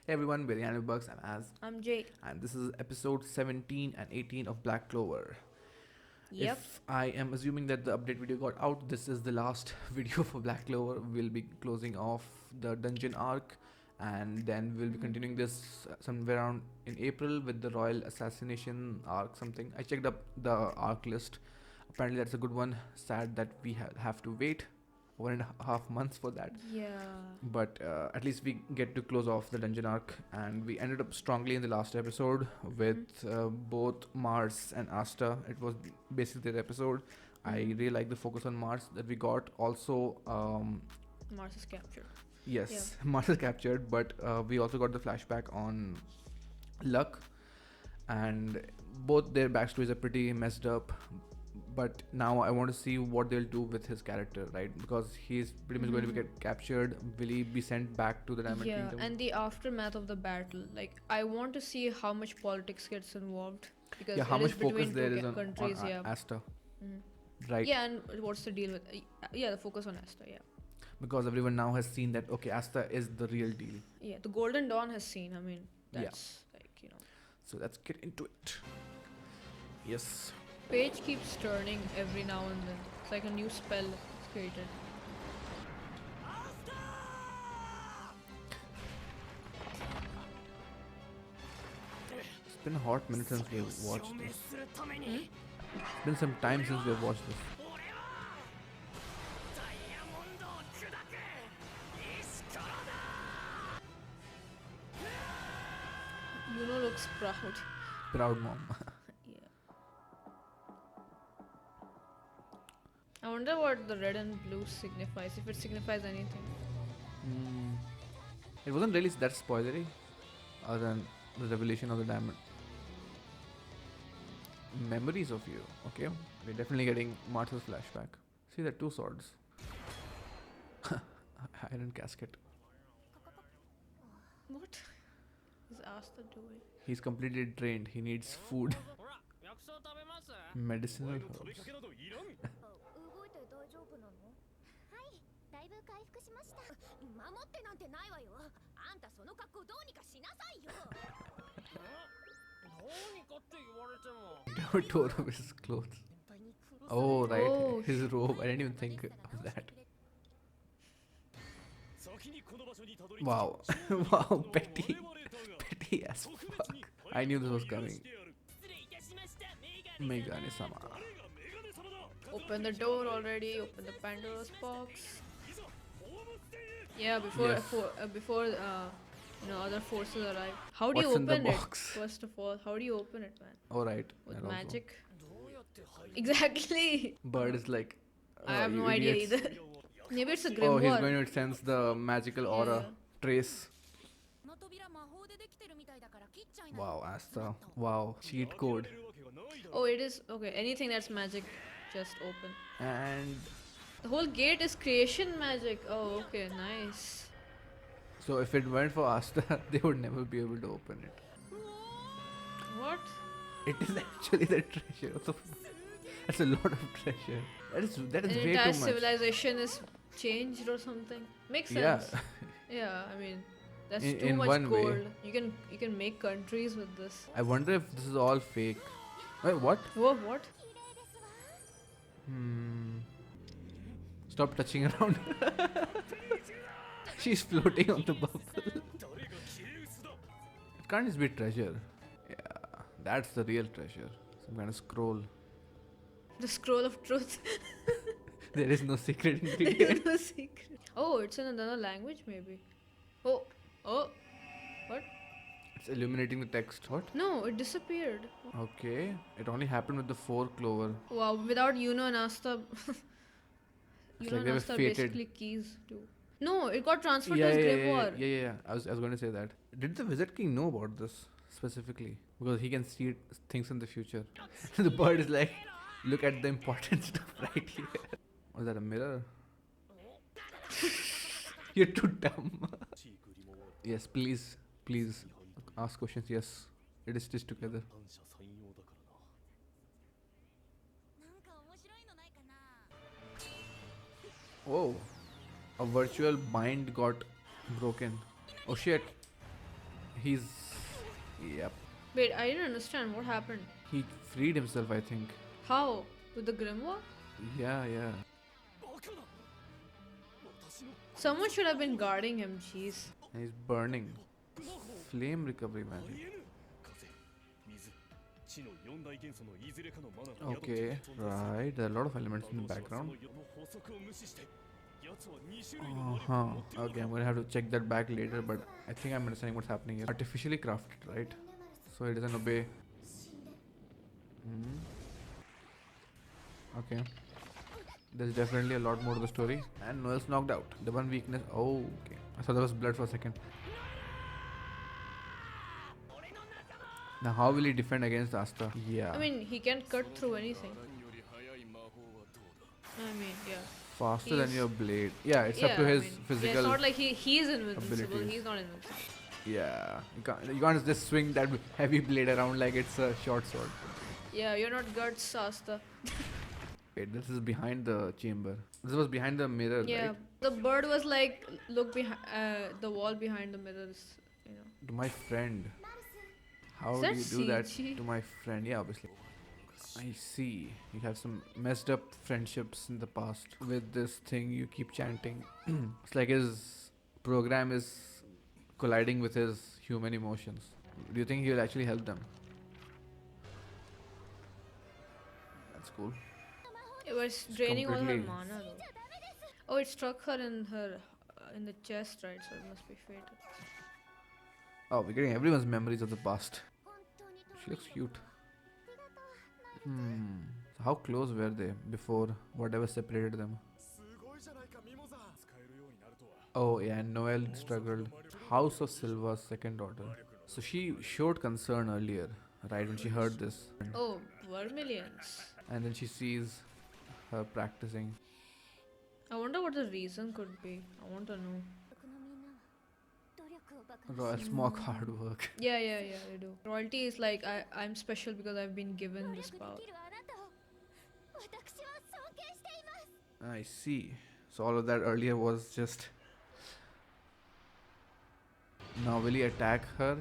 Hey everyone, we're the Anime Bugs. I'm Az, I'm Jay. and this is episode 17 and 18 of Black Clover. Yep. If I am assuming that the update video got out, this is the last video for Black Clover. We'll be closing off the Dungeon Arc, and then we'll be continuing this somewhere around in April with the Royal Assassination Arc. Something I checked up the arc list. Apparently, that's a good one. Sad that we have to wait 1.5 months for that, Yeah. but at least we get to close off the dungeon arc, and we ended up strongly in the last episode with both Mars and Asta. It was basically their episode. I really like the focus on Mars that we got. Also, Mars is captured. yes, Mars is captured, but we also got the flashback on Luck, and both their backstories are pretty messed up. But now I want to see what they'll do with his character, right? Because he's pretty much going to get captured. Will he be sent back to the Diamond Kingdom? And the aftermath of the battle. Like, I want to see how much politics gets involved. Because How it much is focus between there two is on countries, Asta, Mhm. right? Yeah, and what's the deal with... yeah, the focus on Asta, yeah. Because everyone now has seen that, okay, Asta is the real deal. Yeah, the Golden Dawn has seen, I mean, Yeah. that's like, So let's get into it. Yes. Page keeps turning every now and then. It's like a new spell is created. It's been a hot minute since we've watched this. It's been some time since we've watched this. Yuno looks proud. Proud mom. Yeah. I wonder what the red and blue signifies, if it signifies anything. It wasn't really that spoilery, other than the revelation of the diamond. Memories of you. Okay, we're definitely getting Martha's flashback. See, there are two swords. Iron casket. What is Asta doing? He's completely drained. He needs food. Medicinal herbs. 動いて大丈夫なの？はい、だいぶ回復しました。守ってなんてないわよ。あんたその格好どうにかしなさいよ。どうにかって言われても Never tore off his clothes. Oh, right. Oh. His robe. I didn't even think of that. Wow. Wow, petty. Petty as fuck. I knew this was coming. Megane-sama. Open the door already. Open the Pandora's box. Yeah, before Yes. before other forces arrive. How do you What's in open the it? box? First of all, how do you open it, man? Oh, right. With that also. magic? Exactly. Bird is like. I have you no idea idiots." either. Maybe it's a Oh, grimoire. he's going to sense the magical aura Yeah. trace. この扉魔法でできてるみたいだから切っちゃいなよ。 Wow, Asta. Wow, cheat code. Oh, it is okay. Anything that's magic, just open. And The whole gate is creation magic. Oh, okay, nice. so if it weren't for Asta, they would never be able to open it. What? It is actually the treasure. What the that's a lot of treasure. That is An way entire too much. civilization is changed or something. Makes Yeah. sense. Yeah, I mean, that's In- too in much one way. gold. You can make countries with this. I wonder if this is all fake. Wait, what? Whoa, what? 綺麗ですわ。 Stop touching around. She's floating on the bubble. It can't just be treasure. Yeah, that's the real treasure. Some kind of scroll. The scroll of truth. There is no secret There ingredient. is no secret. Oh, it's in another language, maybe. Oh, what? It's illuminating the text. What? No, it disappeared. Okay. It only happened with the 4 Clover. Wow, without Yuno and Asta. It's Yuno like and they were Asta are fated. basically keys too. No, it got transferred Yeah, to his yeah, grimoire. yeah. I was going to say that. Did the Wizard King know about this specifically? Because he can see things in the future. The bird is like, look at the important stuff right here. Was that a mirror? You're too dumb. Yes, please ask questions. Yes, it is stitched together. なんか面白いのないかな。 Oh, a virtual bind got broken. Oh shit. He's. Yep. Wait, I didn't understand what happened. He freed himself, I think. How? With the grimoire? Yeah, yeah. Someone should have been guarding him, jeez. And he's burning. Flame recovery magic. Okay, right. There are a lot of elements in the background. Okay, I'm gonna have to check that back later, but I think I'm understanding what's happening here. Artificially crafted, right? So it doesn't obey. Hmm. Okay. There's definitely a lot more to the story. And Noel's knocked out. The one weakness. Oh, okay. I thought there was blood for a second. Now, how will he defend against Asta? Yeah. I mean, he can cut through anything. I mean, yeah. Faster than he's- your blade. Yeah, it's up to his Yeah, physical. it's not like he's invincible. abilities. He's not invincible. Yeah, you can't just swing that heavy blade around like it's a short sword. Yeah, you're not guts, Asta. Wait, this is behind the chamber. This was behind the mirror, Yeah, right? the bird was like, look behind the wall behind the mirrors. You know. To my friend. How Is do that you do that CG? to my friend? Yeah, obviously. I see. You have some messed up friendships in the past with this thing you keep chanting. It's like his program is colliding with his human emotions. Do you think he'll actually help them? That's cool. It was draining all her completely- mana though. Oh, it struck her in the chest, right? So it must be fatal. Oh, we're getting everyone's memories of the past. She looks cute. So how close were they before whatever separated them? Oh yeah, Noel struggled. House of Silva's second daughter. So she showed concern earlier, right, when she heard this. Oh, vermilions. And then she sees her practicing. I wonder what the reason could be. I want to know. Royal smoke hard work. Yeah, they do. Royalty is like, I'm special because I've been given this power. I see. So all of that earlier was just... Now will he attack her?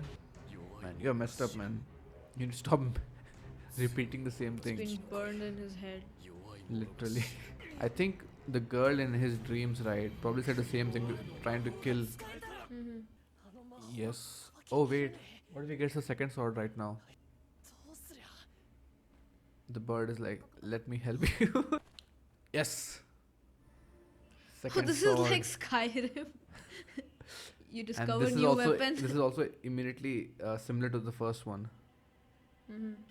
Man, you're messed up, man. You need to stop repeating the same It's thing. been burned in his head. Literally. I think the girl in his dreams, right, probably said the same thing, trying to kill. Mm-hmm. Yes. Oh wait, what if he gets the second sword right now? The bird is like, let me help you. Yes. Oh, Second this sword. is like Skyrim. You And discover this is new also weapons. this is also immediately similar to the first one.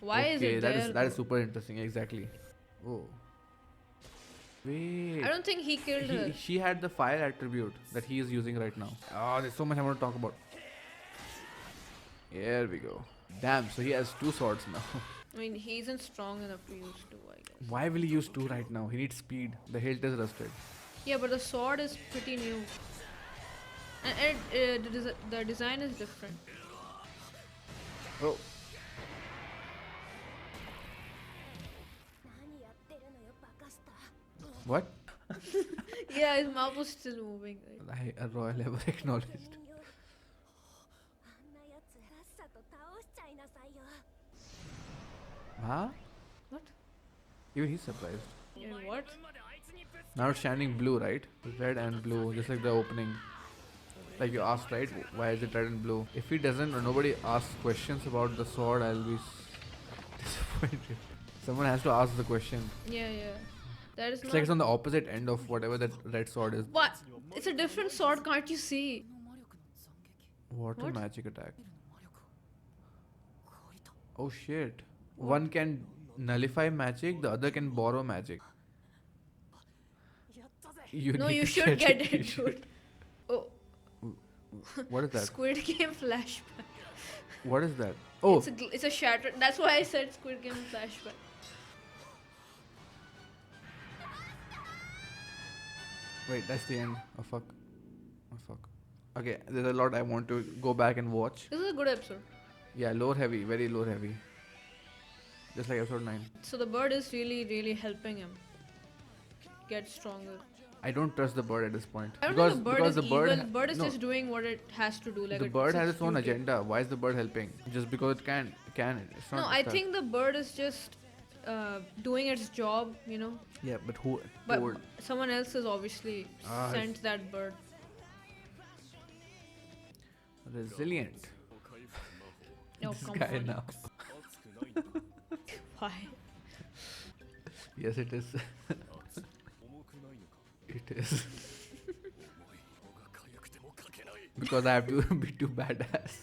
Why is Okay, it that there? is that is though? super interesting. Exactly. Oh. Wait. I don't think he killed her. She had the fire attribute that he is using right now. Oh, there's so much I want to talk about. Here we go. Damn, so he has two swords now. I mean, he isn't strong enough to use two, I guess. Why will he use two right now? He needs speed. The hilt is rusted. Yeah, but the sword is pretty new. And the design is different. Oh, what? Yeah, his mouth was still moving. Like. A royal ever acknowledged. Huh? What? Even he's surprised. Yeah, what? Now it's shining blue, right? Red and blue, just like the opening. Like you asked, right? Why is it red and blue? If he doesn't or nobody asks questions about the sword, I'll be disappointed. Someone has to ask the question. Yeah. That is It's like it's not. on the opposite end of whatever that red sword is. What? It's a different sword, can't you see? Water What? magic attack. Oh shit. One can nullify magic, the other can borrow magic. You No, need you to should get You it, should. dude. Oh, What is that? Squid Game flashback. What is that? Oh, It's a shattered. That's why I said Squid Game flashback. wait, that's the end. Oh fuck. Oh fuck. Okay, there's a lot I want to go back and watch. This is a good episode. Yeah, lore heavy, very lore heavy. Just like episode 9. So the bird is really helping him get stronger. I don't trust the bird at this point. I don't think the bird is the bird evil. Bird is no, just doing what it has to do. Like the bird has its own duty. agenda. Why is the bird helping? Just because it can? It's not. No, I think the bird is just doing its job. Yeah, but who But told? someone else has obviously Ah, sent that bird. Resilient. Oh, This come guy on. now. Why? Yes, it is. It is. Because I have to be too badass.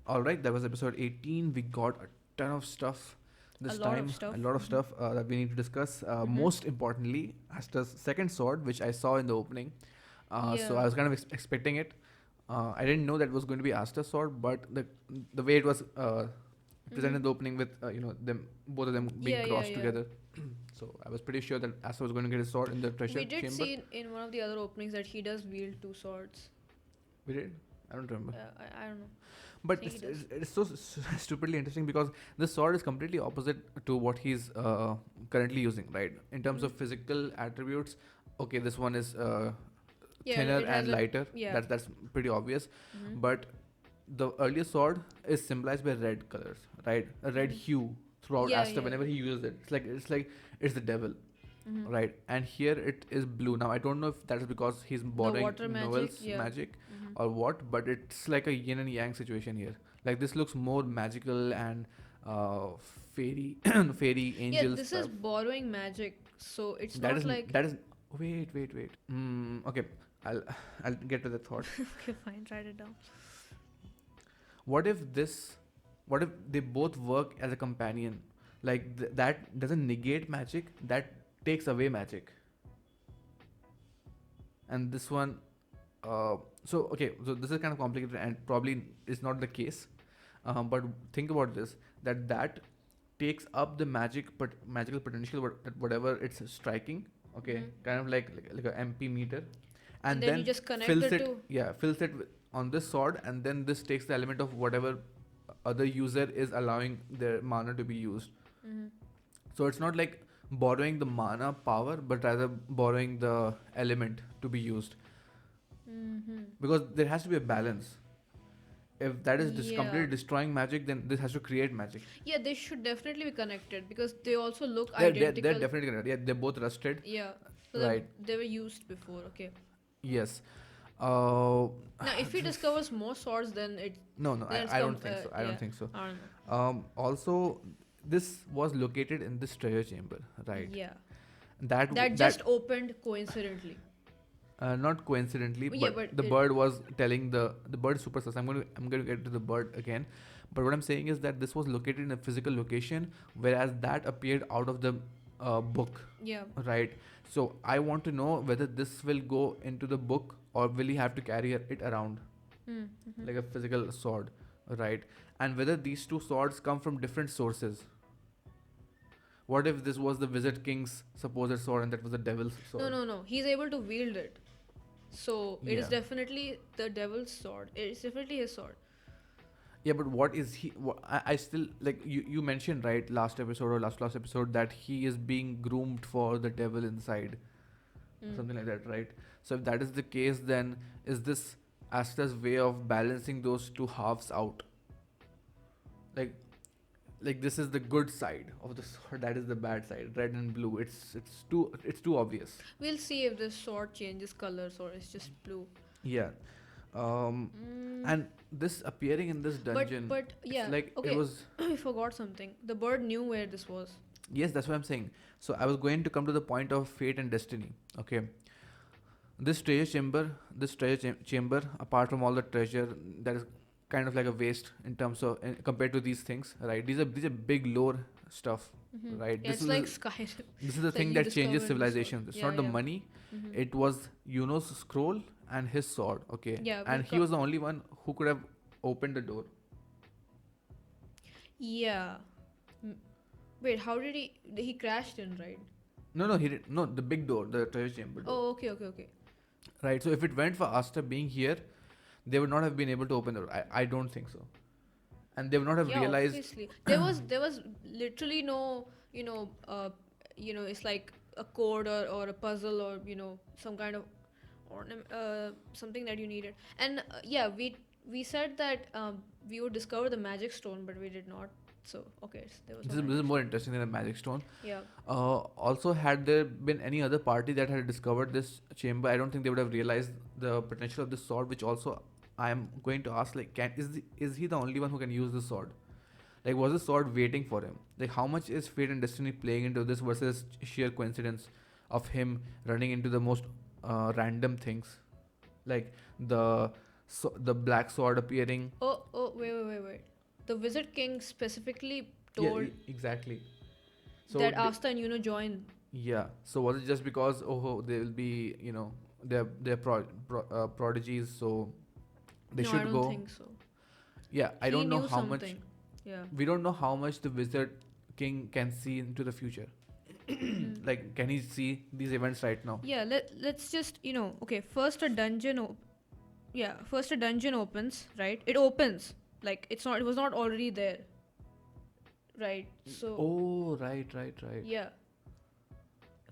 Alright, that was episode 18. We got a ton of stuff this A lot time. of stuff. A lot of stuff that we need to discuss. Most importantly, Asta's second sword, which I saw in the opening. So Yeah. I was kind of expecting it. I didn't know that it was going to be Asta's sword, but the way it was presented in the opening with them both of them being Yeah, crossed yeah. together. So I was pretty sure that Asta was going to get his sword in the treasure We did chamber. see in one of the other openings that he does wield two swords. We did? I don't remember. I don't know. But think he it's so stupidly interesting because this sword is completely opposite to what he's currently using, right? In terms of physical attributes, okay, this one is Yeah, thinner it has and a- lighter. yeah. That's pretty obvious. Mhm. But the earlier sword is symbolized by red colors, right? A red hue throughout Yeah, Asta yeah. whenever he uses it. It's like it's the devil. Mhm. Right, and here it is blue. Now I don't know if that is because he's borrowing water magic, Noel's yeah. magic Mhm. or what, but it's like a yin and yang situation here. Like this looks more magical and fairy, fairy angel Yeah, this stuff. is borrowing magic, so it's That not is like. that is. Wait. Okay, I'll get to that thought. Okay, fine, write it down. What if they both work as a companion? Like that doesn't negate magic. That takes away magic. And this one, so this is kind of complicated and probably is not the case. But think about this: that takes up the magical potential whatever it's striking. Okay, Mhm. kind of like a MP meter, And then you just connect fills the it. two. Yeah, fills it on this sword, and then this takes the element of whatever other user is allowing their mana to be used. Mhm. So it's not like borrowing the mana power, but rather borrowing the element to be used. Mhm. Because there has to be a balance. If that is Yeah. completely destroying magic, then this has to create magic. Yeah, they should definitely be connected because they also look They're identical. definitely gonna. Yeah, they're both rusted. Yeah, so Right. they were used before. Okay. Yes. Uh, Now, if he discovers more swords, then it. no, then it's I don't think so. I yeah. don't think so. I don't know. Also, this was located in this treasure chamber, right? Yeah. That Just opened coincidentally. not coincidentally, Yeah, but but the it- bird was telling the bird is super sus. I'm going to get to the bird again, but what I'm saying is that this was located in a physical location, whereas that appeared out of the book, Yeah. right? So I want to know whether this will go into the book or will he have to carry it around Mm-hmm. like a physical sword, right? And whether these two swords come from different sources. What if this was the Wizard King's supposed sword and that was the devil's sword? No. He's able to wield it. So it is Yeah. definitely the devil's sword. It's definitely his sword. Yeah, but what is he? I still like you mentioned right last episode or last episode that he is being groomed for the devil inside, something like that, right? So if that is the case, then is this Asta's way of balancing those two halves out? Like this is the good side of the sword, that is the bad side, red and blue. It's too obvious. We'll see if this sword changes colors or it's just blue. Yeah. And this appearing in this dungeon, But yeah. it's like okay. it was. I forgot something. The bird knew where this was. Yes, that's what I'm saying. So I was going to come to the point of fate and destiny. Okay. This treasure chamber, apart from all the treasure, that is kind of like a waste in terms of compared to these things, right? These are big lore stuff, Mhm. right? Yeah, This it's is like the- Skyrim. This is the It's thing like you that changes discovered civilizations. It's Yeah, not the yeah. money. Mhm. It was Yuno's scroll and his sword. Okay. Yeah, And we've he was the only one who could have opened the door. Yeah. Wait, how did he? He crashed in, right? No, he didn't. No, the big door, the treasure chamber door. Oh, okay. Right. So if it went for Asta being here, they would not have been able to open the door. I don't think so. And they would not have Yeah, realized. obviously. There was literally no, it's like a code or a puzzle or some kind of something that you needed. And yeah, we said that we would discover the magic stone, but we did not. So okay, there was no This is magic more interesting than a magic stone. stone. Yeah. Also, had there been any other party that had discovered this chamber, I don't think they would have realized the potential of this sword. Which also, I am going to ask, like, is he the only one who can use this sword? Like, was the sword waiting for him? Like, how much is fate and destiny playing into this versus sheer coincidence of him running into the most random things, like the black sword appearing. Oh, wait. The Wizard King specifically Yeah, told exactly. So that Asta and Yuno join. yeah. So was it just because they will be they're prodigies, so they No, should I don't go. think so. Yeah, I He don't know knew how much. something. Yeah. We don't know how much the Wizard King can see into the future. Like, can he see these events right now? Yeah, let's just okay. First a dungeon opens, right? It opens like it was not already there, right? So Oh, right. yeah,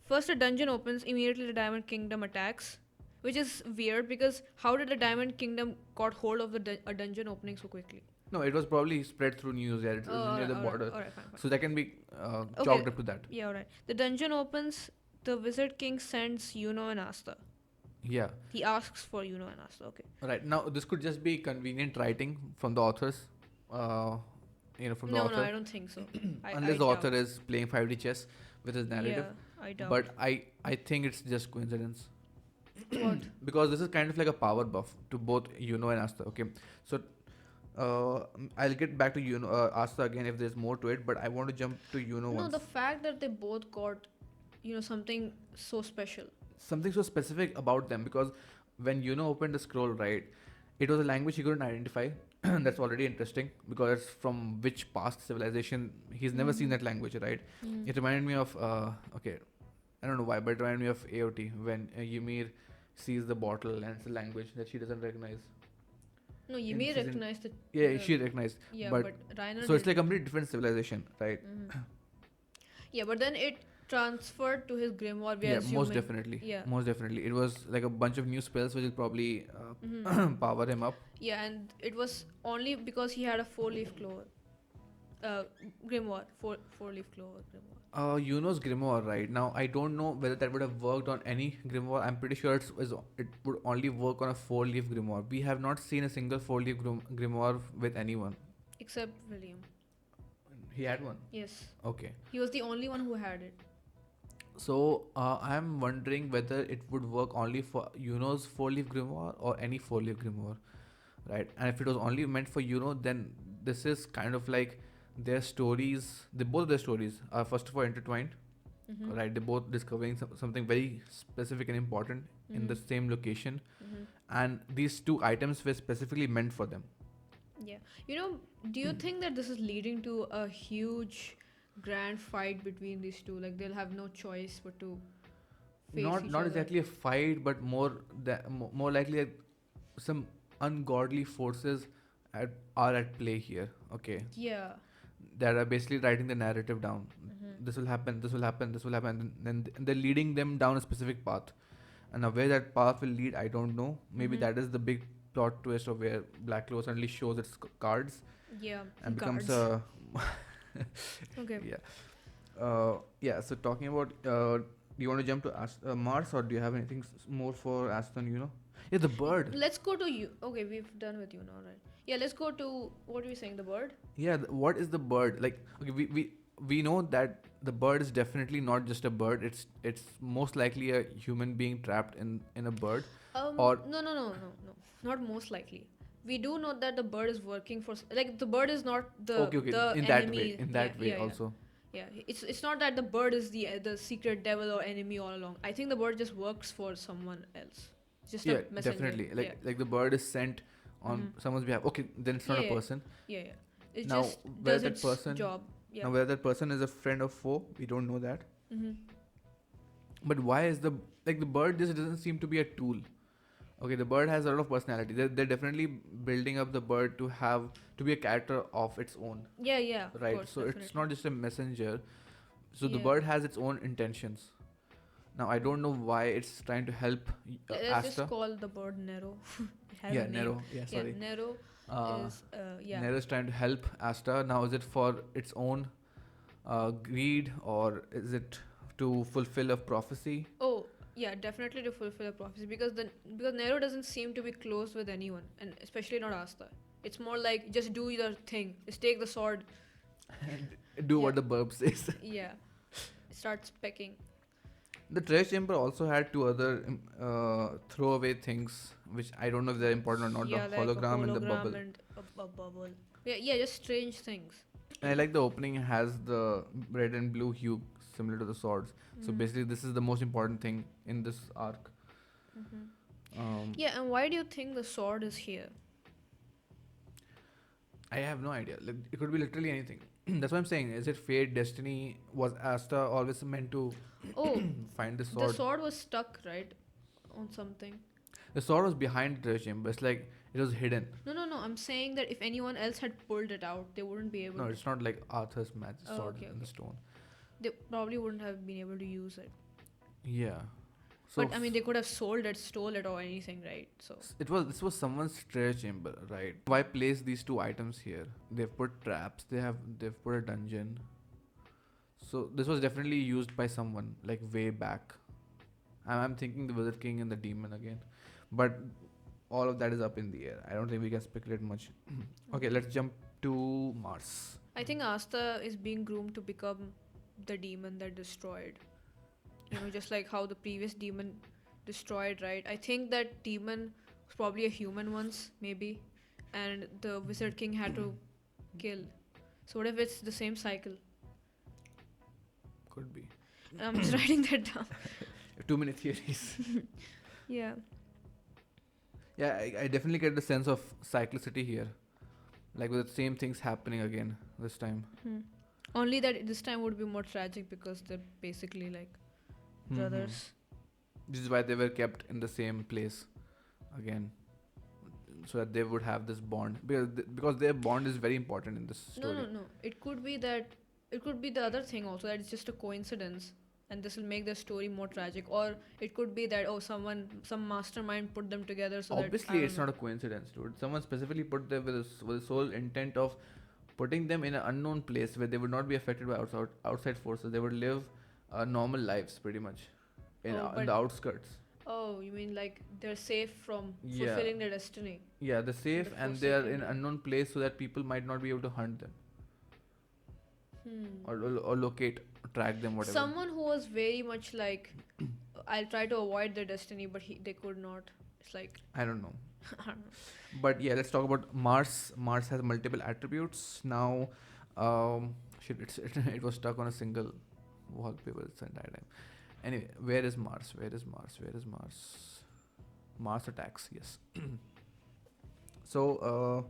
first a dungeon opens. Immediately the Diamond Kingdom attacks, which is weird because how did the Diamond Kingdom got hold of a dungeon opening so quickly? No, it was probably spread through news. Yeah, it was near the border. Alright, fine. So that can be Okay. chalked up to that. Yeah, alright. The dungeon opens. The Wizard King sends Yuno and Asta. Yeah. He asks for Yuno and Asta. Okay. Right. Now, this could just be convenient writing from the authors. From the No, author. I don't think so. Unless the author is playing 5D chess with his narrative. Yeah, I doubt. But I think it's just coincidence. What? Because this is kind of like a power buff to both Yuno and Asta. Okay. So I'll get back to Asta again if there's more to it, but I want to jump to Yuno No, once. the fact that they both got, something so special. Something so specific about them, because when Yuno opened the scroll, right, it was a language he couldn't identify. That's already interesting because it's from which past civilization. He's never seen that language, right? It reminded me of okay, I don't know why, but it reminded me of AOT when Ymir sees the bottle and it's a language that she doesn't recognize. No, you In may season- recognize the. Yeah, she recognized. Yeah, but but Reiner. so it's like a completely different civilization, right? Yeah, but then it transferred to his grimoire. We are Yeah, most assuming. definitely. Yeah. Most definitely. It was like a bunch of new spells which will probably power him up. Yeah, and it was only because he had a 4-leaf clover. Grimoire. Four-leaf clover grimoire. Yuno's grimoire, right? Now, I don't know whether that would have worked on any grimoire. I'm pretty sure it would only work on a 4-leaf grimoire. We have not seen a single 4-leaf grimoire with anyone. Except William. He had one. Yes. Okay. He was the only one who had it. So, I'm wondering whether it would work only for Yuno's 4-leaf grimoire or any 4-leaf grimoire, right? And if it was only meant for Yuno, then this is kind of like their stories. Both their stories are first of all intertwined, right? They're both discovering something very specific and important in the same location, and these two items were specifically meant for them. Yeah. Do you think that this is leading to a huge grand fight between these two? Like they'll have no choice but to face each Not other? exactly a fight, but more likely like some ungodly forces are at play here. Okay, Yeah. that are basically writing the narrative down. This will happen. This will happen. This will happen. And then they're leading them down a specific path. And now where that path will lead, I don't know. Maybe that is the big plot twist of where Black Clover suddenly shows its cards Yeah. and becomes Guards. a Okay. yeah. So talking about, do you want to jump to Mars, or do you have anything more for Aston? Yeah, the bird. Let's go to you. Okay, we've done with you now, right? Yeah, let's go to what were we saying? The bird. Yeah, what is the bird? Like, okay, we know that the bird is definitely not just a bird. It's most likely a human being trapped in a bird. Or No, not most likely. We do know that the bird is working for like the bird is not the okay, the in enemy. that way also. Yeah, it's not that the bird is the secret devil or enemy all along. I think the bird just works for someone else. Just Yeah, a messenger. definitely. Like the bird is sent on someone's behalf. Okay, then it's not Yeah, a person. Yeah. It Now, just whether does that its person- job. Yeah. Now, whether that person is a friend or foe, we don't know that. But why is the bird just doesn't seem to be a tool? Okay, the bird has a lot of personality. They're definitely building up the bird to be a character of its own, Yeah. Of right? course, So it's definitely. not just a messenger. So the Yeah. bird has its own intentions. Now I don't know why it's trying to help Let's Asta. just call the bird Nero. It has Yeah, a name. Nero. Yeah, sorry. Yeah, Nero Uh, is yeah. Nero is trying to help Asta. Now is it for its own greed, or is it to fulfill a prophecy? Oh, yeah, definitely to fulfill a prophecy because Nero doesn't seem to be close with anyone, and especially not Asta. It's more like just do your thing. Just take the sword. Do Yeah. what the burp says. Yeah, start specking. The treasure chamber also had two other throwaway things, which I don't know if they're important or not. Yeah, The like a hologram and the hologram bubble. and a bubble. Yeah, just strange things. And I like the opening has the red and blue hue similar to the swords. So Mhm. basically, this is the most important thing in this arc. Mhm. Yeah, And why do you think the sword is here? I have no idea. Like, it could be literally anything. That's what I'm saying. Is it fate, destiny? Was Asta always meant to Oh, find the the sword? sword was stuck, right? On something. The sword was behind the treasure chamber. It's like it was hidden. No. I'm saying that if anyone else had pulled it out, they wouldn't be able No, to. it's not like Arthur's magic Oh, sword okay, in the okay. stone. They probably wouldn't have been able to use it. Yeah. So But I mean, they could have sold it, stole it, or anything, right? So. this was someone's treasure chamber, right? Why place these two items here? They've put traps. They've put a dungeon. So this was definitely used by someone like way back. I'm thinking the Wizard King and the demon again, but all of that is up in the air. I don't think we can speculate much. Okay, let's jump to Mars. I think Asta is being groomed to become the demon that destroyed. Just like how the previous demon destroyed, right? I think that demon was probably a human once, maybe, and the Wizard King had to kill. So what if it's the same cycle? Could be. I'm just writing that down. Too many theories. Yeah. Yeah, I definitely get the sense of cyclicity here. Like with the same things happening again this time. Only that this time would be more tragic because they're basically like brothers. This is why they were kept in the same place again, so that they would have this bond, because their bond is very important in this story. No. It could be that. It could be the other thing also, that it's just a coincidence, and this will make the story more tragic. Or it could be that some mastermind put them together. So Obviously, it's not a coincidence, dude. Someone specifically put them with the sole intent of putting them in an unknown place where they would not be affected by outside forces. They would live normal lives, pretty much, in the outskirts. Oh, you mean like they're safe from Yeah. fulfilling their destiny? Yeah, they're safe The and they are in Forsaken. unknown place so that people might not be able to hunt them or locate, track them, whatever. Someone who was very much like, I'll try to avoid their destiny, but they could not. It's like I don't know. I don't know. But yeah, let's talk about Mars. Mars has multiple attributes. Now, it was stuck on a single wallpaper this entire time. Anyway, where is Mars? Mars attacks, yes. So,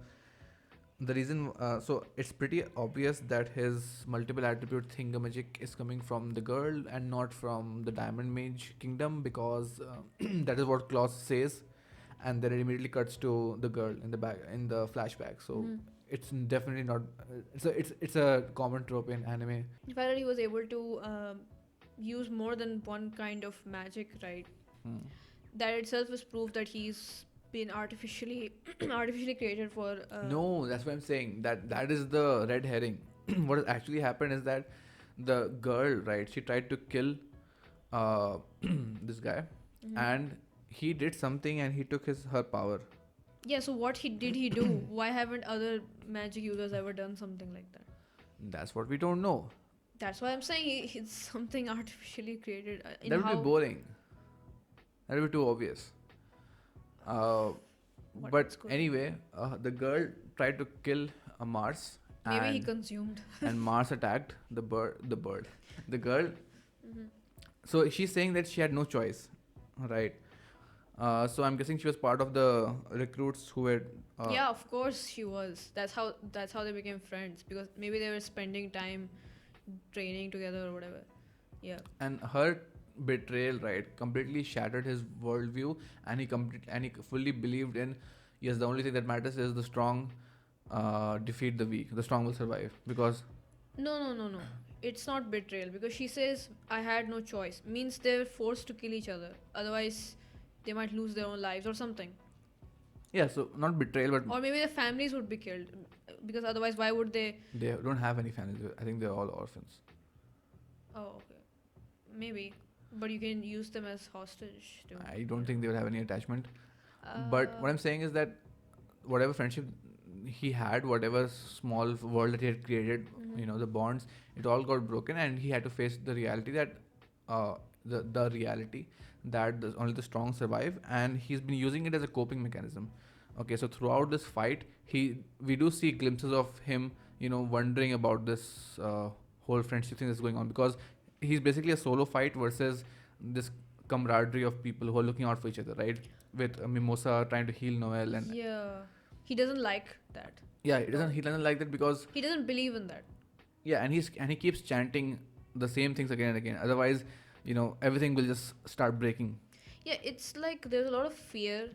the reason, so it's pretty obvious that his multiple attribute thingamagic is coming from the girl and not from the Diamond Mage Kingdom, because that is what Klaus says, and then it immediately cuts to the girl in the flashback. So it's definitely not. It's a common trope in anime. The fact that he was able to use more than one kind of magic, right? That itself is proof that he's been artificially created for. No, that's what I'm saying. That is the red herring. What has actually happened is that the girl, right? She tried to kill this guy, and he did something, and he took her power. Yeah. So what did he do? Why haven't other magic users ever done something like that? That's what we don't know. That's why I'm saying he's something artificially created. That would be boring. That would be too obvious. But anyway, the girl tried to kill Mars. Maybe he consumed. And Mars attacked the girl. So she's saying that she had no choice, right? So I'm guessing she was part of the recruits who had. Yeah, of course she was. That's how they became friends, because maybe they were spending time training together or whatever. Yeah. And her betrayal, right, completely shattered his worldview, and he fully believed in, yes, the only thing that matters is the strong defeat the weak. The strong will survive, because No. it's not betrayal because she says I had no choice. Means they're forced to kill each other. Otherwise, they might lose their own lives or something. Yeah, so not betrayal, but Or maybe their families would be killed because otherwise, why would they? they don't have any families. I think they're all orphans. Oh, okay, maybe. But you can use them as hostage too. I don't think they would have any attachment. But what I'm saying is that whatever friendship he had, whatever small world that he had created, you know, the bonds, it all got broken, and he had to face the reality that the reality that only the strong survive, and he's been using it as a coping mechanism. Okay, so throughout this fight, we do see glimpses of him, you know, wondering about this whole friendship thing that's going on, because he's basically a solo fight versus this camaraderie of people who are looking out for each other, right? With Mimosa trying to heal Noel, and Yeah, he doesn't like that. yeah, he doesn't like that because He doesn't believe in that. yeah, and he keeps chanting the same things again and again. Otherwise, you know, everything will just start breaking. Yeah, it's like there's a lot of fear.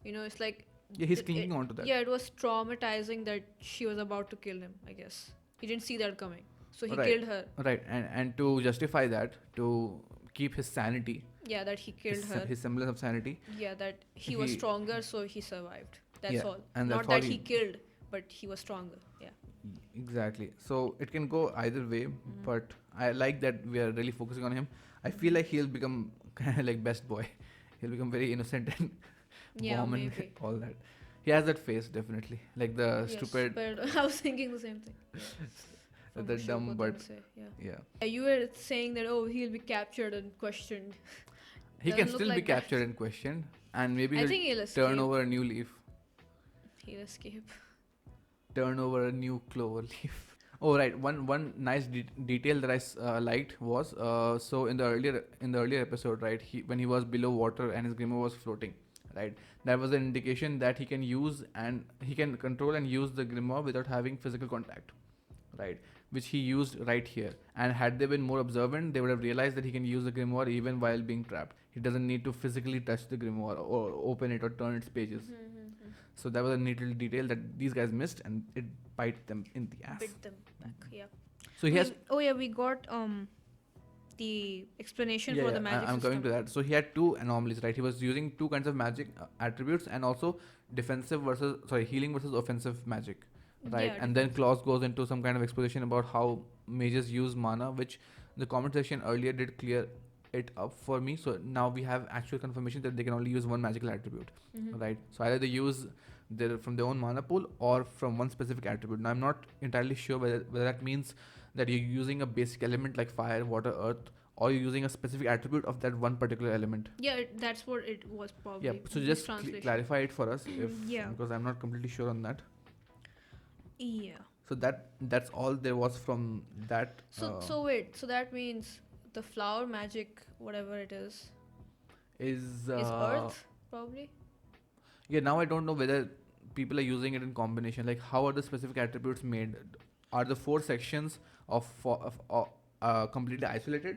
You know, it's like Yeah, he's it- clinging it- on to that. Yeah, it was traumatizing that she was about to kill him. I guess he didn't see that coming, so he Right. killed her. Right, and to justify that, to keep his sanity, Yeah, that he killed her. his semblance of sanity. Yeah, that he was he- stronger, so he survived. That's Yeah, all. and Not that's how that he killed, but he was stronger. Yeah. Exactly. So it can go either way, but I like that we are really focusing on him. I feel like he'll become kind of like best boy. He'll become very innocent and Yeah, warm and maybe. all that. He has that face, definitely, like the Yeah, stupid, I was thinking the same thing. From the dumb Shoko but Tensei, yeah. yeah. Yeah, you were saying that he'll be captured and questioned. He Doesn't can look still like be that. captured and questioned, and maybe I he'll think he'll escape. turn over a new leaf. He'll escape. Turn over a new clover leaf. Oh right, one nice detail that I liked was so in the earlier episode, right? When he was below water and his grimoire was floating, right? That was an indication that he can use and he can control and use the grimoire without having physical contact, right? Which he used right here. And had they been more observant, they would have realized that he can use the grimoire even while being trapped. He doesn't need to physically touch the grimoire or open it or turn its pages. So that was a neat little detail that these guys missed, and it bite them in the ass. Bit them back. Yeah. So he has. Oh yeah, we got the explanation for the magic I'm system. coming to that. So he had two anomalies, right? He was using two kinds of magic attributes, and also healing versus offensive magic, right? Yeah, And then Klaus goes into some kind of exposition about how mages use mana, which the comment section earlier did clear it up for me. So now we have actual confirmation that they can only use one magical attribute, right? So either they use from their own mana pool or from one specific attribute. Now I'm not entirely sure whether that means that you're using a basic element like fire, water, earth, or you're using a specific attribute of that one particular element. Yeah, that's what it was probably. Yeah, so just clarify it for us, Yeah. because I'm not completely sure on that. Yeah. So that's all there was from that. So wait, so that means the flower magic, whatever it is is Earth probably. Yeah, now I don't know whether people are using it in combination. Like, how are the specific attributes made? Are the 4 sections of completely isolated,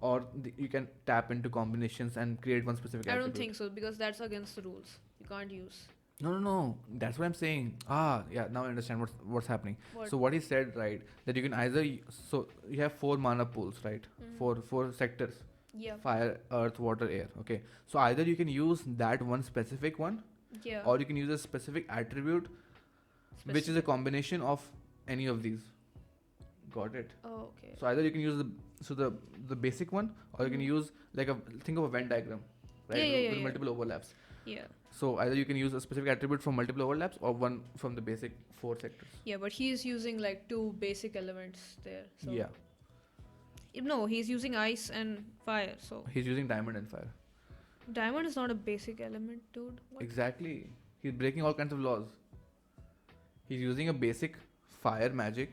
or you can tap into combinations and create one specific I attribute? don't think so because that's against the rules. You can't use. No. That's what I'm saying. Yeah. Now I understand what's happening. What? So what he said, right? That you can either so you have 4 mana pools, right? Four sectors: Yeah. fire, earth, water, air. Okay. So either you can use that one specific one, Yeah. or you can use a specific attribute, which is a combination of any of these. Got it? Oh, okay. So either you can use the basic one, or you can use think of a Venn diagram, right? Yeah, With yeah. multiple overlaps. Yeah. So either you can use a specific attribute from multiple overlaps, or one from the basic 4 sectors. Yeah, but he's using like 2 basic elements there. So Yeah, No, he's using ice and fire. So he's using diamond and fire. diamond is not a basic element, dude. What? Exactly. He's breaking all kinds of laws. He's using a basic fire magic,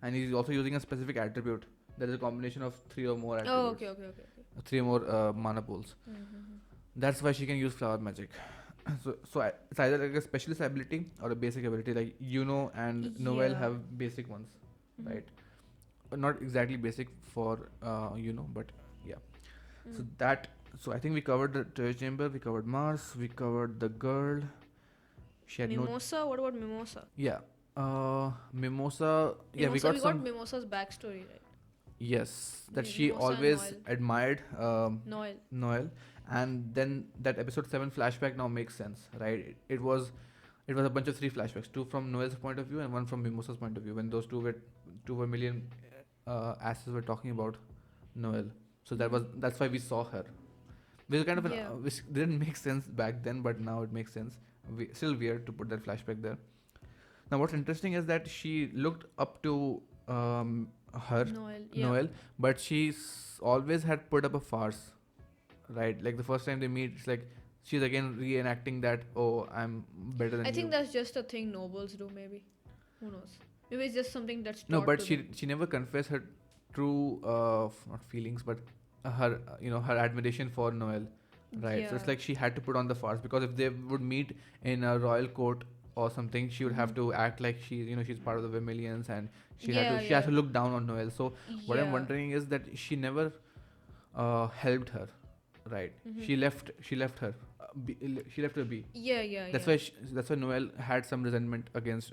and he's also using a specific attribute that is a combination of 3 or more attributes. Oh, okay. 3 or more mana pools. That's why she can use flower magic. So it's either like a specialist ability or a basic ability. Like Yuno and Noel Yeah. have basic ones, right? Not exactly basic for Yuno, but yeah. So I think we covered the treasure chamber, we covered Mars, we covered the girl. She had Mimosa? What about Mimosa? Mimosa. Yeah, we got some. Mimosa's backstory, right? Yes, that Yeah, she Mimosa and always Noel. admired Noel. Noel, and then that episode 7 flashback now makes sense, right? It was a bunch of three flashbacks, two from Noel's point of view and one from Mimosa's point of view. When those two were million asses were talking about Noel, so that's why we saw her. Which is kind of Yeah. which didn't make sense back then, but now it makes sense. Still weird to put that flashback there. Now, what's interesting is that she looked up to her Noel. Yeah. Noel, but she's always had put up a farce, right? Like the first time they meet, it's like she's again reenacting that. Oh, I'm better than I you. think that's just a thing nobles do, maybe. Who knows? Maybe it's just something that's No, taught but to she them. she never confessed her true not feelings, but her her admiration for Noel, right? So it's Yeah. like she had to put on the farce because if they would meet in a royal court or something, she would have Mhm. to act like she's part of the Vermilions, and she Yeah, has to yeah. look down on Noel. So what I'm Yeah. wondering is that she never helped her, right? Mhm. She left her. She left her be. Yeah, yeah, That's yeah. why Noel had some resentment against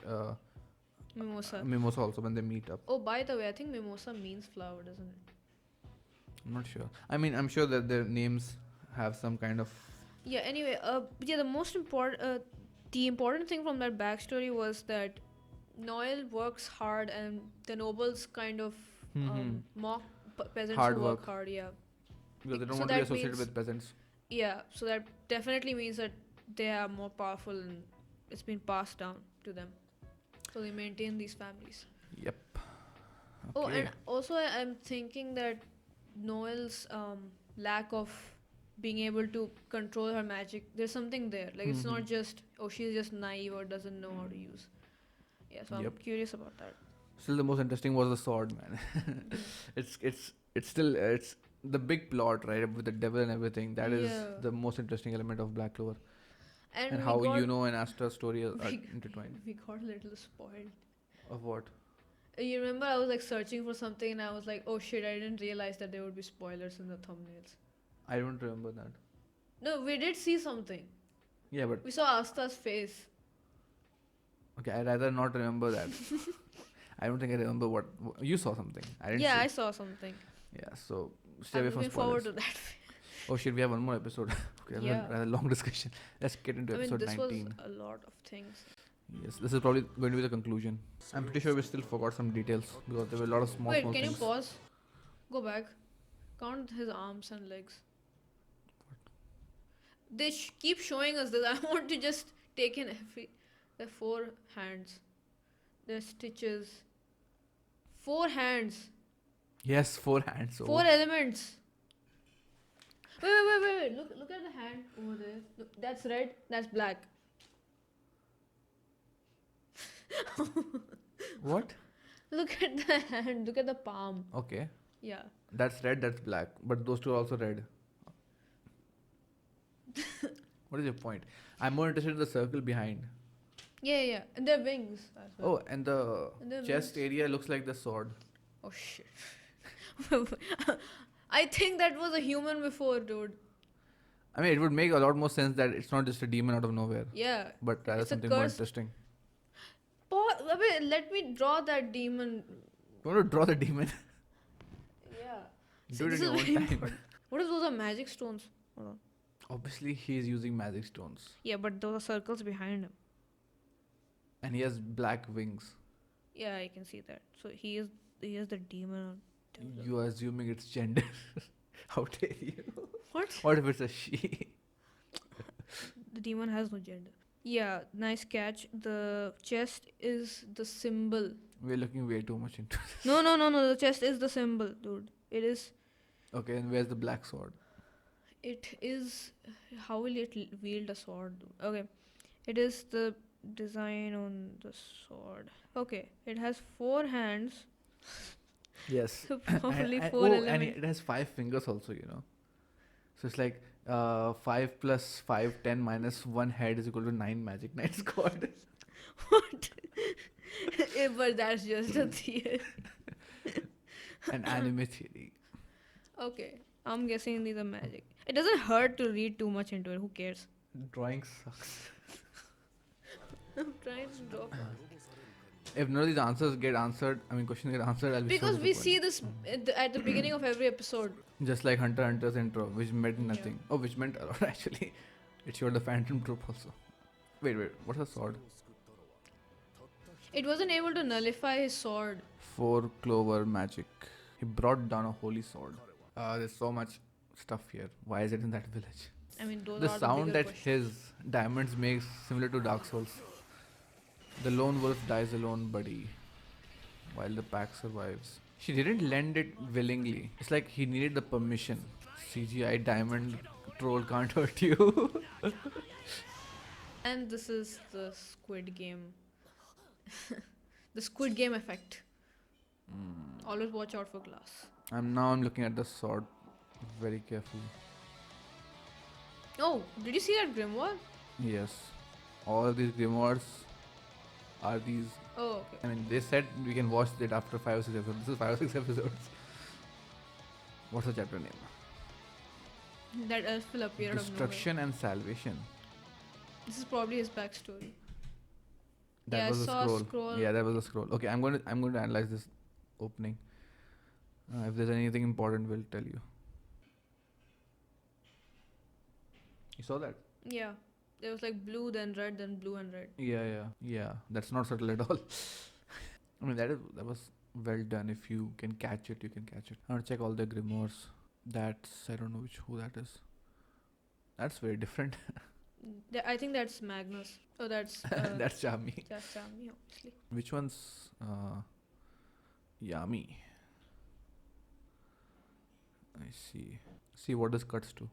Mimosa. Mimosa also when they meet up. Oh, by the way, I think mimosa means flower, doesn't it? I'm not sure. I mean, I'm sure that their names have some kind of. Yeah, anyway, yeah, the important thing from that backstory was that Noel works hard and the nobles kind of Mhm. mock peasants Hard who work work. hard, yeah. Because they don't So want to be that associated means, with peasants. yeah, so that definitely means that they are more powerful and it's been passed down to them. So they maintain these families. Yep. Oh, Okay. and also I'm thinking that Noel's lack of being able to control her magic, there's something there. Like it's not Mhm. just she's just naive or doesn't know how to use. Yeah, so I'm Yep. curious about that. Still, the most interesting was the sword, man. It's still it's the big plot, right, with the devil and everything. That is Yeah. the most interesting element of Black Clover, and And we how got Yuno and Asta's story are we, intertwined. we got a little spoiled. Of what? You remember I was like searching for something and I was like, oh shit, I didn't realize that there would be spoilers in the thumbnails. I don't remember that. No, we did see something. Yeah, but We saw Asta's face. okay, I'd rather not remember that. I don't think I remember what you saw something. I didn't. Yeah, see. I saw something. Yeah, so stay I'm away from looking forward spoilers. to that. Oh shit, we have one more episode. Okay, Yeah. rather long discussion. Let's get into I mean, episode this 19. was a lot of things. Yes, this is probably going to be the conclusion. I'm pretty sure we still forgot some details because there were a lot of small Wait, can things. you pause? Go back. Count his arms and legs. They keep showing us this. I want to just take in every. The 4 hands. The stitches. 4 hands. Yes, 4 hands. 4 elements. Wait. Look at the hand over there. Look, that's red. That's black. What? Look at the hand. Look at the palm. Okay. Yeah. That's red, that's black. But those two are also red. What is your point? I'm more interested in the circle behind. Yeah. And their wings as well. Oh, and the And their chest wings. area looks like the sword. Oh shit. I think that was a human before, dude. I mean, it would make a lot more sense that it's not just a demon out of nowhere, Yeah. but rather It's a something more curse. interesting. Wait, let me draw that demon. You want to draw the demon? Yeah. Do it in your own very time. important. What if those are magic stones? Hold on. Obviously, he's using magic stones. Yeah, but those are circles behind him. And he has black wings. Yeah, I can see that. So he is the demon. You are assuming it's gender. How dare you? What? What if it's a she? The demon has no gender. Yeah, nice catch. The chest is the symbol. We're looking way too much into. No. The chest is the symbol, dude. It is. Okay, and where's the black sword? It is. How will it wield a sword? Dude? Okay. It is the design on the sword. Okay. It has 4 hands. Yes. So probably and, 4 and elements. it has 5 fingers also, So it's like 5 plus 5, 10 minus 1 head is equal to 9 magic knights god. What? But that's just a theory. An anime theory. Okay. I'm guessing these are magic. It doesn't hurt to read too much into it. Who cares? Drawing sucks. I'm trying to draw. If none of these answers get answered, I mean questions get answered, I'll be so Because we see disappointed. this at the beginning of every episode. Just like Hunter x Hunter's intro, which meant Yeah. nothing. Oh, which meant a lot actually. It showed the Phantom Troop also. Wait, what's a sword? It wasn't able to nullify his sword. 4 Clover magic. He brought down a holy sword. There's so much stuff here. Why is it in that village? I mean, those The are sound the that bigger questions. his diamonds makes similar to Dark Souls. The lone wolf dies alone, buddy, while the pack survives. She didn't lend it willingly. It's like he needed the permission. CGI diamond troll can't hurt you. And this is the Squid Game. The Squid Game effect. Always watch out for glass. I'm looking at the sword very carefully. Oh, did you see that grimoire? Yes, all of these grimoires are these. Oh, okay. I mean, they said we can watch it after 5 or 6 episodes. This is 5 or 6 episodes. What's the chapter name? That elf will appear out of nowhere. Destruction and Salvation. This is probably his backstory. That Yeah, I was the saw a scroll. scroll. Yeah, that was the scroll. Okay, I'm going to analyze this opening. If there's anything important, we'll tell you. You saw that? Yeah. There was like blue, then red, then blue and red. Yeah. That's not subtle at all. I mean, that was well done. If you can catch it, you can catch it. I want to check all the grimoires. I don't know who that is. That's very different. I think that's Magnus. Oh, that's That's Chami. that's Chami, obviously. Which one's Yami? I see. See what this cuts to.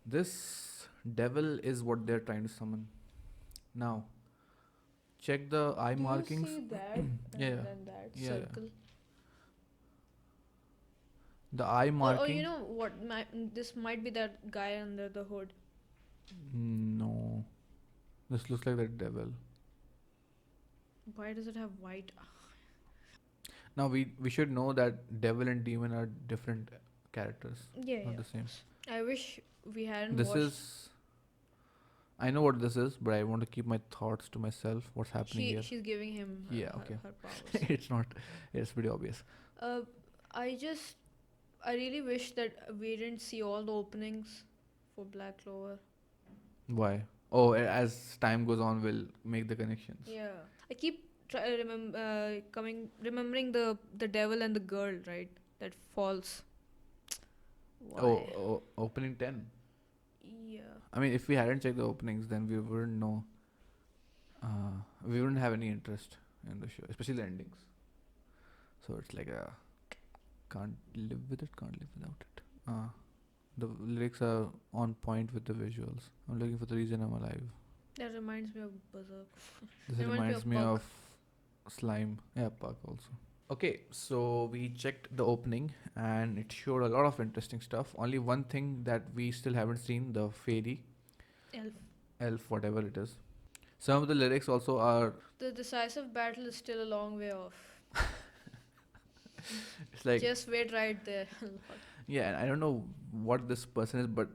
This devil is what they're trying to summon. Now, check the eye markings. You see that? Yeah, And then that yeah. circle. The eye marking. Oh, you know what? This might be that guy under the hood. No. This looks like the devil. Why does it have white? Now we should know that devil and demon are different characters, Yeah, not yeah. the same. I wish we hadn't This watched. is. I know what this is, but I want to keep my thoughts to myself. What's happening here? She's giving him Yeah, okay. her powers. It's not. It's pretty obvious. I really wish that we didn't see all the openings for Black Clover. Why? Oh, as time goes on, we'll make the connections. Yeah, I keep remembering the devil and the girl, right? That falls. Why? Oh, opening 10. Yeah. I mean, if we hadn't checked the openings, then we wouldn't know. We wouldn't have any interest in the show, especially the endings. So it's like can't live with it, can't live without it. The lyrics are on point with the visuals. I'm looking for the reason I'm alive. That reminds me of Berserk. This Reminds me reminds of me Puck. of Slime. Yeah, Puck also. Okay, so we checked the opening and it showed a lot of interesting stuff. Only one thing that we still haven't seen, the fairy, elf, whatever it is. Some of the lyrics also are, The decisive battle is still a long way off. it's like, Just wait right there. yeah, and I don't know what this person is, but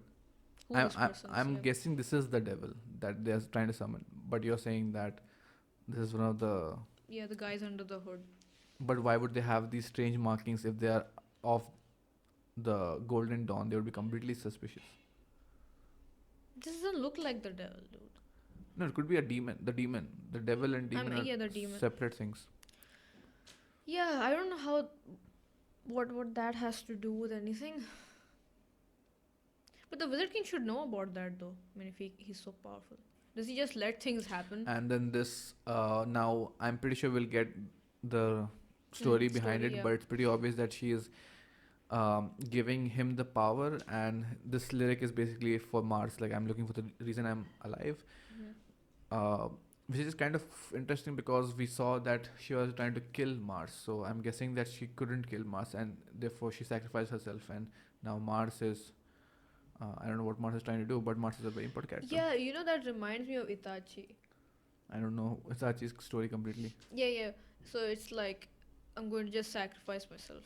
Who this person is, I'm yeah. guessing this is the devil that they're trying to summon. But you're saying that this is one of the. Yeah, the guys under the hood. But why would they have these strange markings if they are of the Golden Dawn? They would be completely suspicious. This doesn't look like the devil, dude. No, it could be a demon. The devil and demon are yeah, the demon. separate things. Yeah, I don't know how. What that has to do with anything. But the Wizard King should know about that, though. I mean, if he's so powerful, does he just let things happen? And then this, now I'm pretty sure we'll get the story behind story, it, yeah. but it's pretty obvious that she is giving him the power, and this lyric is basically for Mars. Like, I'm looking for the reason I'm alive. Which is kind of interesting because we saw that she was trying to kill Mars. So I'm guessing that she couldn't kill Mars, and therefore she sacrificed herself. And now Mars is, I don't know what Mars is trying to do, but Mars is a very important character. Yeah, you know, that reminds me of Itachi. I don't know Itachi's story completely. Yeah. So it's like, I'm going to just sacrifice myself.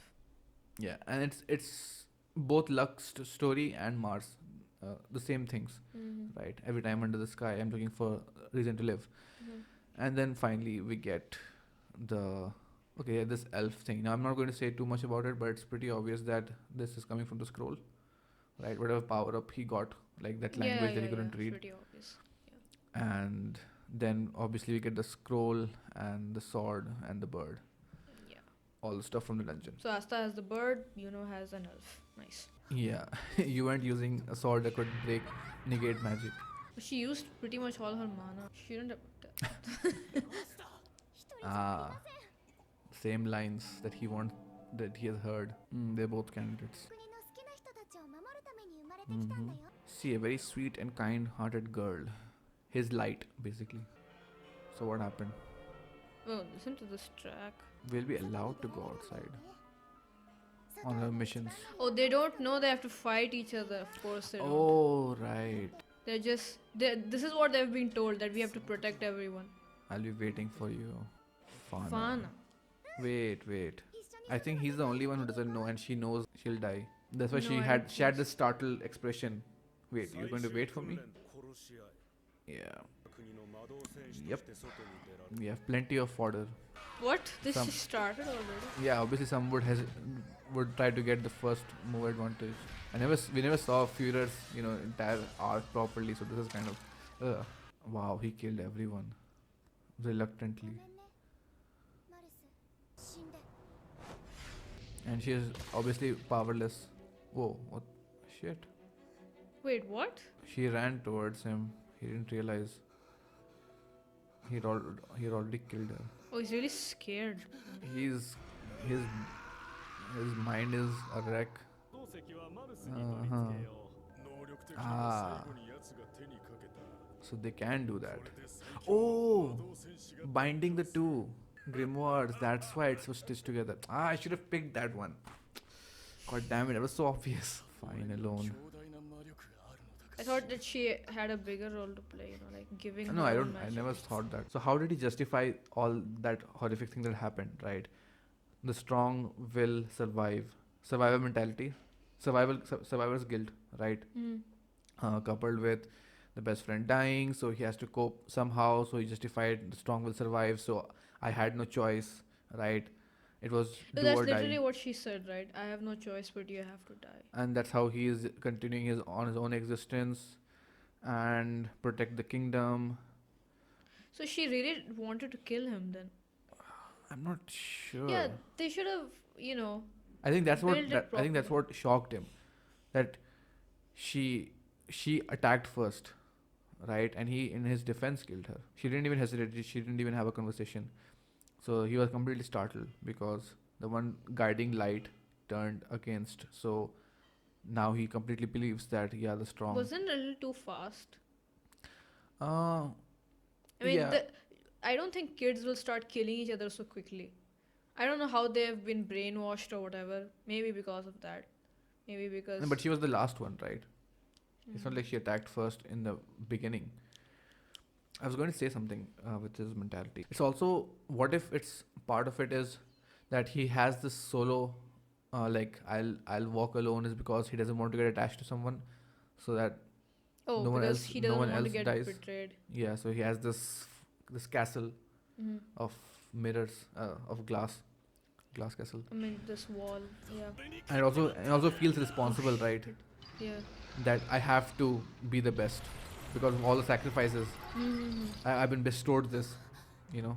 Yeah, and it's both Luck's story and Mars. the same things, right? Every time under the sky, I'm looking for a reason to live. And then finally we get the this elf thing. Now I'm not going to say too much about it, but it's pretty obvious that this is coming from the scroll, right? Whatever power up he got, like that language that he couldn't read. Pretty obvious. And then obviously we get the scroll and the sword and the bird. Yeah. All the stuff from the dungeon. So Asta has the bird, Yuno has an elf. Nice. Yeah, you weren't using a sword that could negate magic. But she used pretty much all her mana. She didn't Ah, same lines that he has heard. They're both candidates. 国の好きな人たちを守るために生まれてきたんだよ。 See, a very sweet and kind-hearted girl. His light, basically. So what happened? Oh, listen to this track. We'll be allowed to go outside on our missions. Oh, they don't know they have to fight each other. Of course they don't. Oh, right. This is what they've been told, that we have to protect everyone. I'll be waiting for you. Fana. Fana. Wait. I think he's the only one who doesn't know, and she knows she'll die. That's why No, she I had don't she had think this startled expression. Wait, you're going to wait for me? Yeah. Yep. We have plenty of fodder. What? This Some- just started already? Yeah, obviously some would try to get the first move advantage. We never saw Führer's entire arc properly, so this is kind of wow, he killed everyone reluctantly, ごめんね、マルス。死んで。 and she is obviously powerless. Whoa, what shit? Wait, what? She ran towards him. He didn't realize he'd already killed her. Oh, he's really scared. His mind is a wreck. 鉱石はマルスに取り付けよう。能力的には最後に奴が手にかけた。 So they can do that. Oh, binding the two grimoires. That's why it's so stitched together. I should have picked that one. God damn it, that was so obvious. Fine, alone. I thought that she had a bigger role to play, like giving. No, her I own don't. I magic. never thought that. So how did he justify all that horrific thing that happened? Right, the strong will survival mentality, survivor's guilt. Right, coupled with the best friend dying, so he has to cope somehow. So he justified the strong will survive. So I had no choice. Right, it was So do that's or die. literally what she said, right? I have no choice, but you have to die. And that's how he is continuing his own existence and protect the kingdom. So she really wanted to kill him then. I'm not sure. Yeah, they should have, I think that's what build it I think that's what shocked him, that she attacked first, right? And he in his defense killed her. She didn't even hesitate. She didn't even have a conversation. So he was completely startled because the one guiding light turned against. So now he completely believes that the strong. wasn't a little too fast. Uh, I mean, yeah. I don't think kids will start killing each other so quickly. I don't know how they've been brainwashed or whatever. Maybe because of that. Maybe because. No, but she was the last one, right? It's not like she attacked first in the beginning. I was going to say something with his mentality. It's also, what if it's part of it is that he has this solo, like I'll walk alone, is because he doesn't want to get attached to someone, so that Oh, no one because else- he no doesn't one want to else get dies. betrayed. yeah. So he has this castle of mirrors, of glass castle, I mean, this wall. Yeah. and also feels responsible, right? Yeah. That I have to be the best because of all the sacrifices. I've been bestowed this, to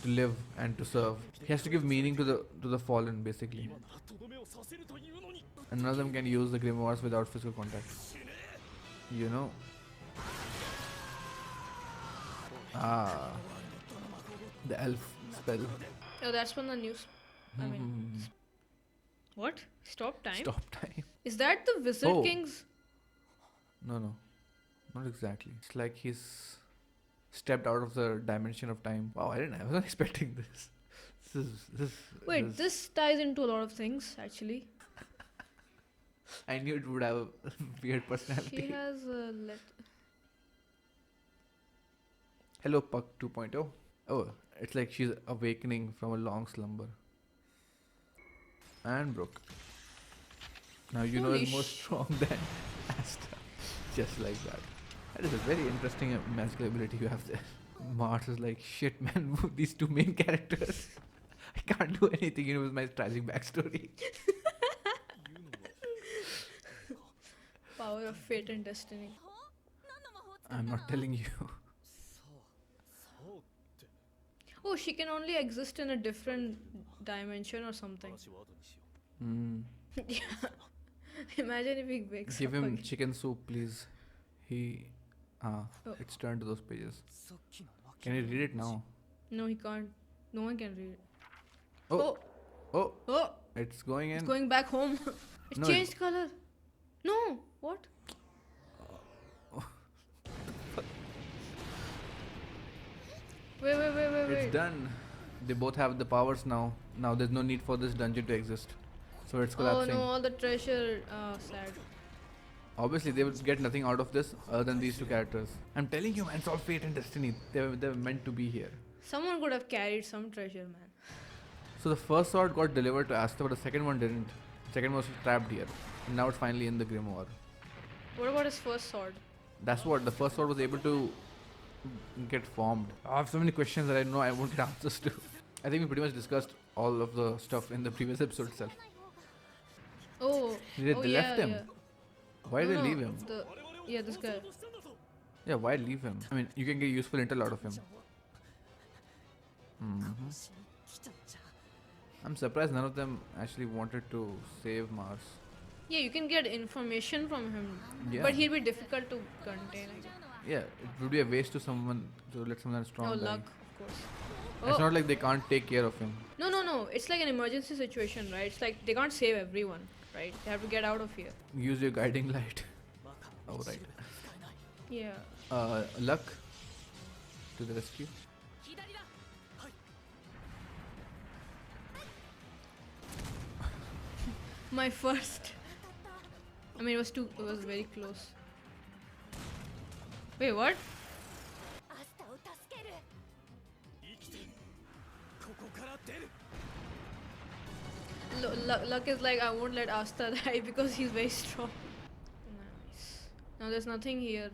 live and to serve. He has to give meaning to the fallen, basically. 今ならとどめをさせるというのに。 And none of them can use the grimoires without physical contact. The elf spell. Oh, that's when the news. I mean, what? Stop time? Stop time. Is that the Wizard Oh. King's? No, not exactly. It's like he's stepped out of the dimension of time. Wow, I wasn't expecting this. Wait, this ties into a lot of things actually. I knew it would have a weird personality. She has a Hello, Puck 2.0. Oh, it's like she's awakening from a long slumber. And Brooke. Now Holy is more strong than Asta. Just like that. That is a very interesting magical ability you have there. Mars is like, shit man, these two main characters. I can't do anything, with my tragic backstory. Power of fate and destiny. 何の魔法使った I'm の not telling you. そうって Oh, she can only exist in a different dimension or something. 話は後にしよ Mm. Yeah. Imagine if he wakes Give up him again. chicken soup, please. He. Oh. It's turned to those pages. うさっきの負 Can you read it now? No, he can't. No one can read it. Oh, oh, Oh, it's going in. it's going back home. It No, changed color. No, what? Wait. It's done. They both have the powers now. Now there's no need for this dungeon to exist. So it's Oh collapsing. no, all the treasure. Sad. Obviously, they will get nothing out of this other than these two characters. I'm telling you, man, it's all fate and destiny. They're meant to be here. Someone could have carried some treasure, man. So the first sword got delivered to Asta, but the second one didn't. The second one was trapped here. And now it's finally in the grimoire. What about his first sword? That's what the first sword was able to get formed. I have so many questions that I know I won't get answers to. I think we pretty much discussed all of the stuff in the previous episode itself. Oh, They oh left yeah, him. yeah. Why did No, they no, leave him? Yeah, this guy. うとしたんだぞ Yeah, why leave him? I mean, you can get useful intel out of him. 騙 Mhm. しに来たんじゃ I'm surprised none of them actually wanted to save Mars. Yeah, you can get information from him, Yeah. but he'll be difficult to contain. I guess. Yeah, it would be a waste to someone to let someone strong Oh, die. luck, of course. It's Oh. not like they can't take care of him. No. It's like an emergency situation, right? It's like they can't save everyone, right? They have to get out of here. Use your guiding light. バカ Oh, right. 使えない Yeah. Luck to the rescue. 左だ My first. I mean, it was very close. Wait, what? アスタを助ける 生きてここから出る Luck is like, I won't let Asta die because he's very strong. Nice. Now there's nothing here.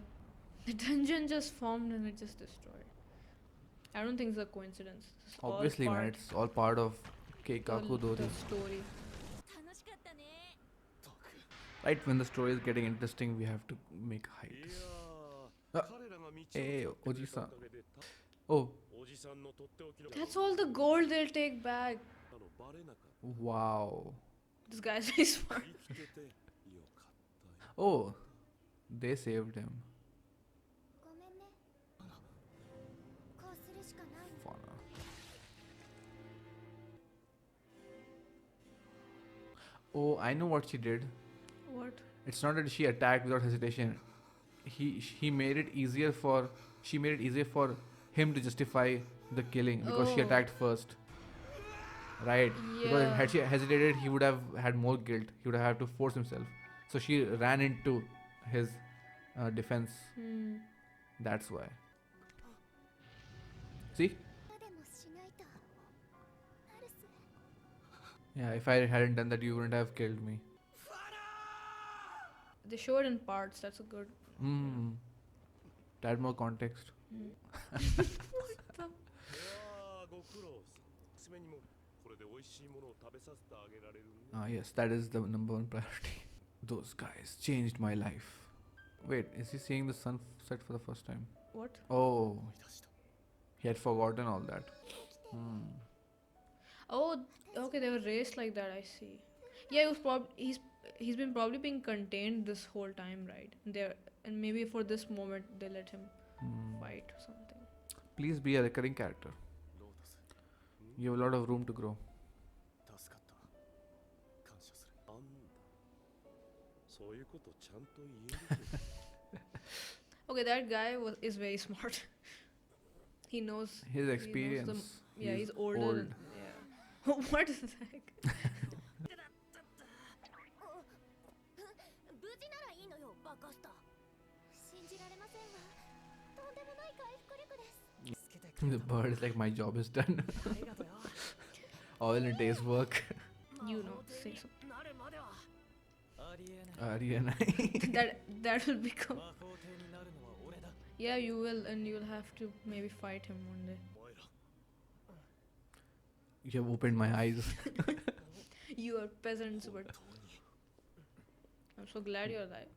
The dungeon just formed and it just destroyed. I don't think it's a coincidence. It's all Obviously, man, part it's all part of of Keikaku the Dori. story. 楽しかったね Right when the story is getting interesting, we have to make い heights. や あ ー彼らが道をえー作ってくれたおじさんおかげでた Oh, おじさんのとっておきの That's all the gold they'll take back. あのバレなかっ wow. This guy's very smart. た生きててよかったよ Oh, they saved him. ごめんねこうするしかないの Fauna. Oh, I know what she did. What? It's not that she attacked without hesitation. She made it easier for him to justify the killing because she Oh. attacked first. Right. Because Yeah. had she hesitated, he would have had more guilt. He would have had to force himself. So she ran into his defense. Hmm. That's why. See? でもしないとアルス Yeah, if I hadn't done that, you wouldn't have killed me. They show it in parts. That's a good. Hmm. Add more context. いやーご苦労さん爪にもこれで美味しいものを食べさせてあげられるね Ah, yes, that is the number one priority. Those guys changed my life. Wait, is he seeing the sunset for the first time? What? Oh, 思い出した he had forgotten all that. Hmm. Oh, okay. They were raised like that. I see. Yeah, he's been probably being contained this whole time, right? And maybe for this moment they let him Hmm. fight or something. Please be a recurring character. ロータス You have a lot of room to grow. 助かった感謝するあんだそういうことちゃんと言える Okay, that guy is very smart. He knows. His the- experience. Yeah, he's older. old. Yeah. What is that? 無事ならいいのよバカスタ信じられませんわとんでもない回復力です 助けてく The れた bird is like, my job is done. ありがとうよ All in a day's work. You know, say so. なるまでは あ Ariana. that will become. 魔法帝になるのは俺だ。 Yeah, you will, and you'll have to maybe fight him one day. お前ら You have opened my eyes. You are peasants, but 本当に I'm so glad you're alive.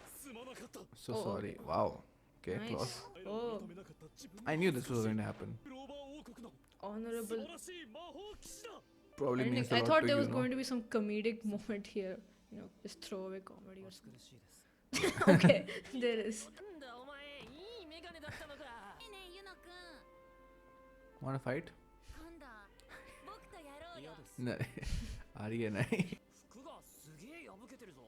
すまなかった So Oh, sorry. Wow. Okay, Nice. close. お前ら Oh. を認めなかった自分 I knew this was going to happen. クローバー王国の素 Honorable 晴らしい魔法騎士だ Probably ending. means a I lot thought to there you, was no? going to be some comedic moment here. You know, just throwaway comedy or 苦 something. しいです。 Okay, there is. なんだお前、いいメガネだったのか。ねえねえユノくん Wanna fight? 今度僕とやろうよ嫌です。 No. Ariana. 服がすげえ破けてるぞ。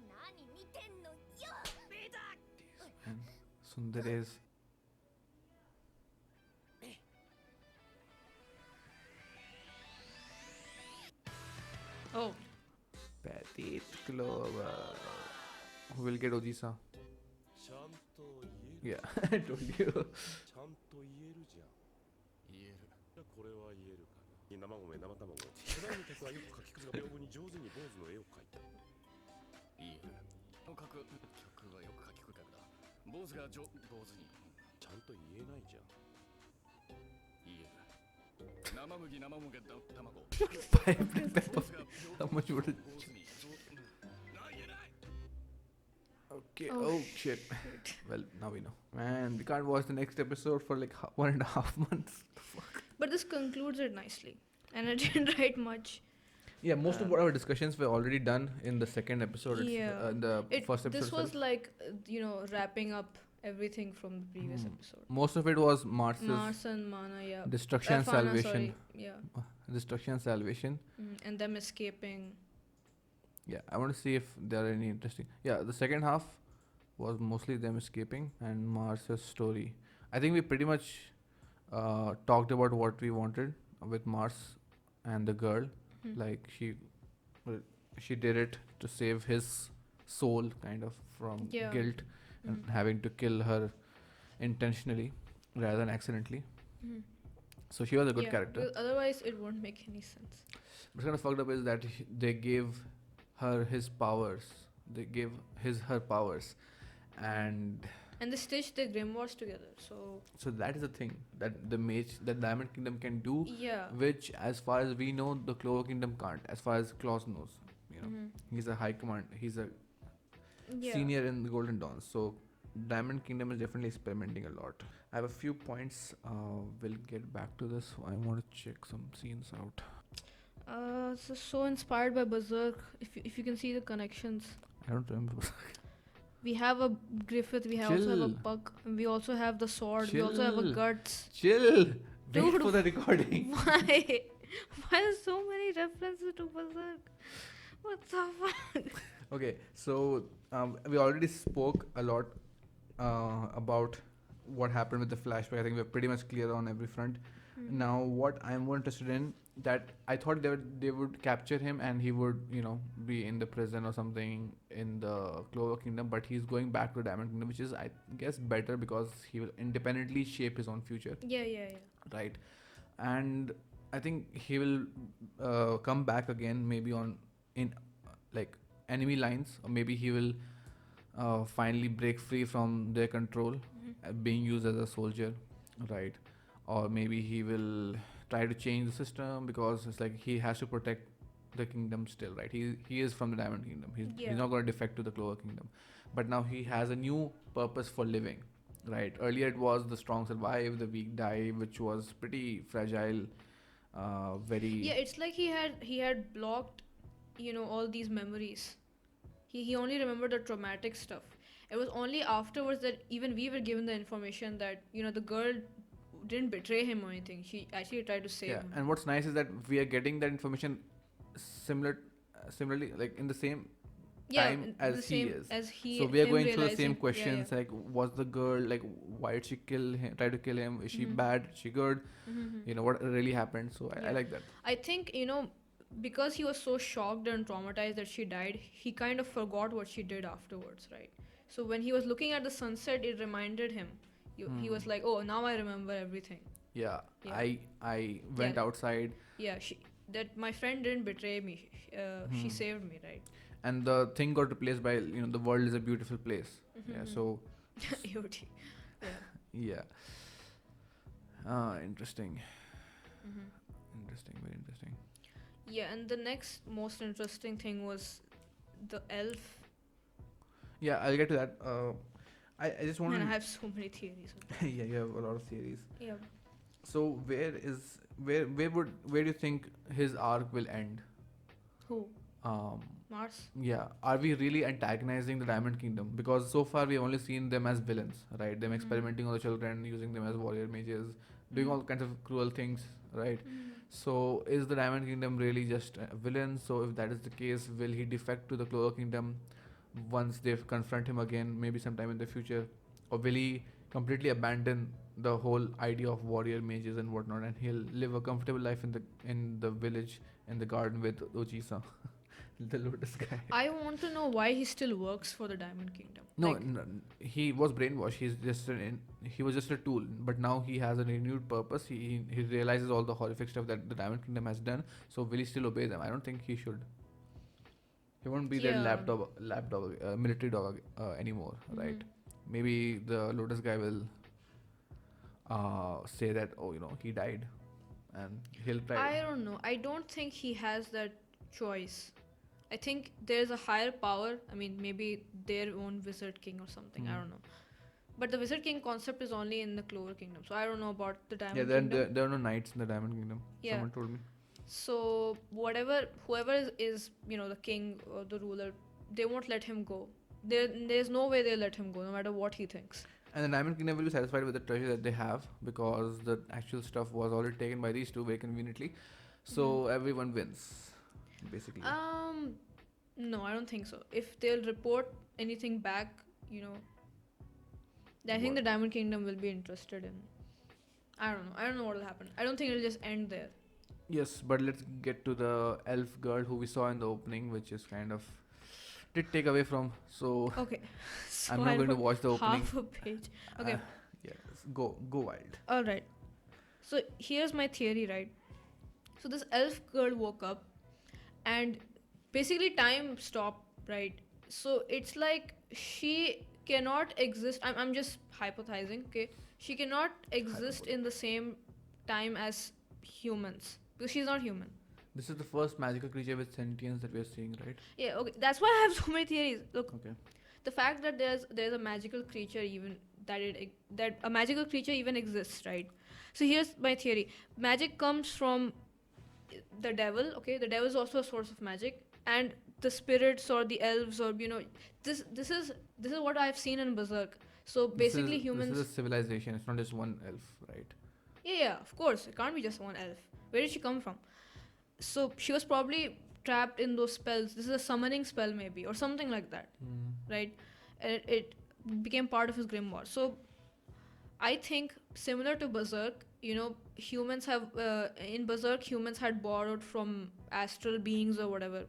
何見てんのよ And Sundare's Oh, petite Clover. Who will get Ojisa? ちゃんと言える Yeah, I told you. ちゃんと言えるじゃん言える。これは言えるかな生米生卵普段の客はよく書き込み屏風に上手に坊主の絵を描いた言える。曲はよく書きくかくだ。坊主が坊主にちゃんと言えないじゃん言える。生麦生麦だ卵。 Five pepper. How much would it? 坊主に言えない。 Okay. Oh, Oh, shit. Well, now we know. Man, we can't watch the next episode for like 1.5 months. but this concludes it nicely. And I didn't write much. Yeah, most of our discussions were already done in the second episode. Yeah. In the first episode. This was itself. like, wrapping up everything from the previous episode. Most of it was Mars's Mars and Mana, yeah. destruction and Fana, salvation. sorry. Yeah. Destruction and salvation. And them escaping. Yeah, I want to see if there are any interesting. Yeah, the second half was mostly them escaping and Mars's story. I think we pretty much talked about what we wanted with Mars and the girl. Like she did it to save his soul, kind of from Yeah. guilt and having to kill her intentionally rather than accidentally. So she was a good Yeah, character. because otherwise, it won't make any sense. What's kind of fucked up is that they gave her his powers. They gave her powers, and And they stitched the grimoires together. So that is the thing that the mage, that Diamond Kingdom can do, yeah. which, as far as we know, the Clover Kingdom can't. As far as Claus knows, you know, he's a high command. He's a Yeah. senior in the Golden Dawn. So Diamond Kingdom is definitely experimenting a lot. I have a few points. We'll get back to this. I want to check some scenes out. So inspired by Berserk. If you can see the connections, I don't remember. we have a Griffith, we also have a Chill. Puck, and we also have the sword, we also have a Chill. Guts. Chill. Wait Dude. for the recording. Why? Why are so many references to Berserk? What the fuck? Okay, so we already spoke a lot about what happened with the flashback. I think we're pretty much clear on every front. Now, what I'm more interested in, that I thought they would capture him and he would, be in the prison or something in the Clover Kingdom, but he's going back to Diamond Kingdom, which is, I guess, better because he will independently shape his own future, Yeah. right? And I think he will come back again, maybe in enemy lines, or maybe he will finally break free from their control, being used as a soldier, right? Or maybe he will try to change the system because it's like he has to protect the kingdom still, right? He is from the Diamond Kingdom. He's Yeah. not going to defect to the Clover Kingdom, but now he has a new purpose for living, right? Earlier it was the strong survive, the weak die, which was pretty fragile, very. Yeah, it's like he had blocked, all these memories. He only remembered the traumatic stuff. It was only afterwards that even we were given the information that the girl didn't betray him or anything. She actually tried to save him. And what's nice is that we are getting that information similarly, like in the same time in as the he same is. as he. So we are him going through the realizing- same yeah, questions, yeah. like was the girl, like why did she kill him, try to kill him, is she bad, is she good, what really happened. So I Yeah. like that. I think because he was so shocked and traumatized that she died, he kind of forgot what she did afterwards, right? So when he was looking at the sunset, it reminded him. He was like, oh, now I remember everything. Yeah, Yeah. I went Yeah. outside, Yeah, that my friend didn't betray me. She saved me, right? and the thing got replaced by the world is a beautiful place. Yeah, so EOT. Yeah. yeah, interesting, interesting, very interesting. Yeah, and the next most interesting thing was the elf. Yeah, I'll get to that. I just want Man, I to. have so many theories. With that. Yeah, you have a lot of theories. Yeah. So where do you think his arc will end? Who? Um, Mars? yeah, are we really antagonizing the Diamond Kingdom? Because so far we've only seen them as villains, right? Them experimenting on the children, using them as warrior mages, doing all kinds of cruel things, right? So is the Diamond Kingdom really just a villain? So if that is the case, will he defect to the Clover Kingdom once they confront him again, maybe sometime in the future, or will he completely abandon the whole idea of warrior mages and whatnot, and he'll live a comfortable life in the village in the garden with Ojisa, the lotus guy? I want to know why he still works for the Diamond Kingdom. No, Like, he was brainwashed. He was just a tool, but now he has a renewed purpose. He realizes all the horrific stuff that the Diamond Kingdom has done. So will he still obey them? I don't think he should. He won't be their Yeah. lapdog, military dog anymore, right? Maybe the Lotus guy will say that, oh, he died, and he'll try. I don't know. I don't think he has that choice. I think there's a higher power. I mean, maybe their own Wizard King or something. I don't know. But the Wizard King concept is only in the Clover Kingdom. So I don't know about the Diamond Yeah, then Kingdom. there are no knights in the Diamond Kingdom. Yeah. Someone told me. So whoever is the king or the ruler, they won't let him go. There's no way they'll let him go, no matter what he thinks. And the Diamond Kingdom will be satisfied with the treasure that they have because the actual stuff was already taken by these two very conveniently. So everyone wins, basically. No, I don't think so. If they'll report anything back, I think the Diamond Kingdom will be interested in. I don't know. I don't know what will happen. I don't think it'll just end there. Yes, but let's get to the elf girl who we saw in the opening, which is kind of did take away from. So Okay. So I'm not going to watch the opening. half a page. Okay. Yes, go wild. All right. So here's my theory, right? So this elf girl woke up, and basically time stopped, right? So it's like she cannot exist. I'm just hypothesizing, okay? She cannot exist in the same time as humans because she's not human. This is the first magical creature with sentience that we're seeing, right? Yeah, okay. That's why I have so many theories. Look, Okay. the fact that there's a magical creature even that a magical creature even exists, right? So here's my theory. Magic comes from the devil, okay? The devil is also a source of magic, and the spirits or the elves or this is what I've seen in Berserk. So basically humans. This is a civilization. It's not just one elf, right? Yeah, of course. It can't be just one elf. Where did she come from? So she was probably trapped in those spells. This is a summoning spell, maybe, or something like that, right? And it became part of his grimoire. So I think similar to Berserk, humans have in Berserk humans had borrowed from astral beings or whatever.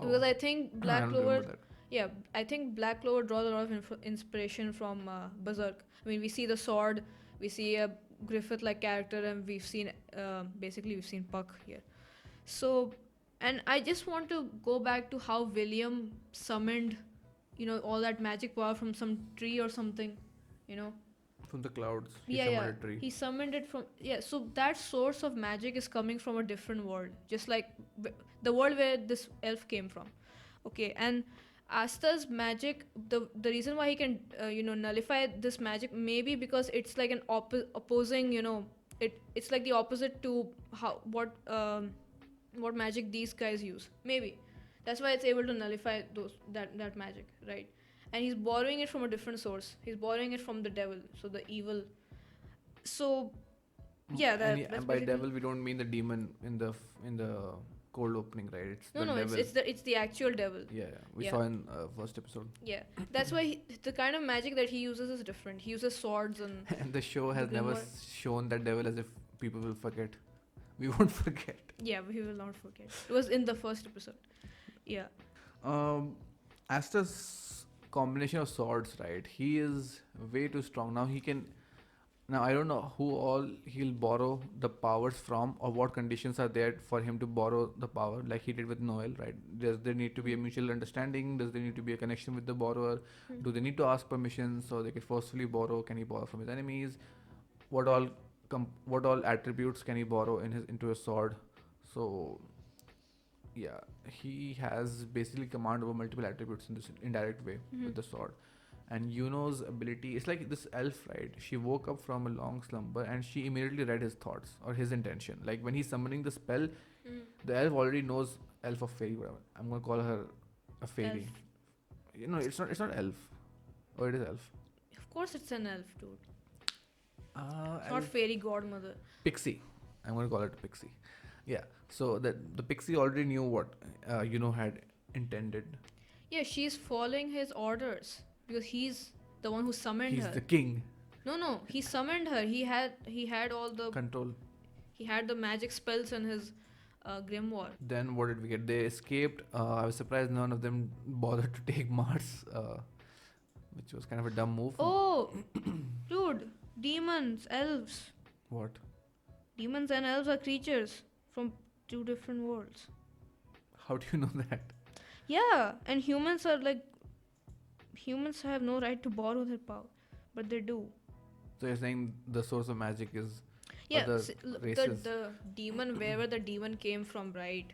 Because I think I don't remember that. yeah, I think Black Clover draws a lot of inspiration from Berserk. I mean, we see the sword, we see a Griffith-like character, and we've seen Puck here. So, and I just want to go back to how William summoned, all that magic power from some tree or something, From the clouds. He yeah, summoned a tree. he summoned it from so that source of magic is coming from a different world, just like the world where this elf came from. Okay, and Asta's magic, the reason why he can nullify this magic, maybe because it's like an opposing, it's like the opposite to what magic these guys use. Maybe that's why it's able to nullify that magic, right? And he's borrowing it from a different source. He's borrowing it from the devil, so the evil. So yeah, that's and by basically- devil we don't mean the demon in the cold opening, right? It's the no, devil. it's the actual devil. Yeah, we Yeah. saw in first episode. Yeah, that's why the kind of magic that he uses is different. He uses swords and And the show has The never grimoire. shown that devil as if people will forget. We won't forget. yeah, we will not forget. It was in the first episode. Yeah. Asta's combination of swords, right? He is way too strong. Now he can. Now I don't know who all he'll borrow the powers from, or what conditions are there for him to borrow the power, like he did with Noel, right? Does there need to be a mutual understanding? Does there need to be a connection with the borrower? Do they need to ask permission so they can forcefully borrow? Can he borrow from his enemies? What all what all attributes can he borrow into a sword? So yeah, he has basically command over multiple attributes in this indirect way with the sword. And Yuno's ability, it's like this elf, right? She woke up from a long slumber and she immediately read his thoughts or his intention. Like when he's summoning the spell, the elf already knows elf of fairy, whatever. I'm gonna call her a fairy. Elf. You know, it's not elf. Or it is elf. Of course, it's an elf, dude. It's not Elf. fairy godmother. Pixie. I'm gonna call it a pixie. Yeah. So that the pixie already knew what Yuno had intended. Yeah, she's following his orders because he's the one who summoned He's her. the king. No, he summoned her. He had all the Control. he had the magic spells in his grimoire. Then what did we get? They escaped. I was surprised none of them bothered to take Mars, which was kind of a dumb move. Oh, dude, demons, elves. What? Demons and elves are creatures from two different worlds. How do you know that? Yeah, and humans have no right to borrow their power, but they do. So you're saying the source of magic is Yeah, other the races? demon, wherever the demon came from, right?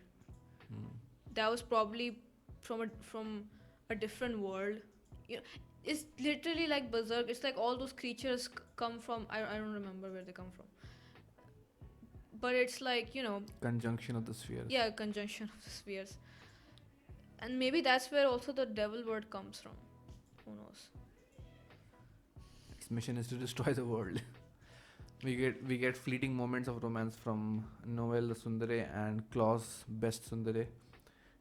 Hmm. That was probably from a different world. You know, it's literally like Berserk. It's like all those creatures come from. I don't remember where they come from. But it's like, Conjunction of the spheres. yeah, conjunction of the spheres. And maybe that's where also the devil word comes from. Who knows? Its mission is to destroy the world. we get fleeting moments of romance from Noel the Tsundere and Klaus best Tsundere.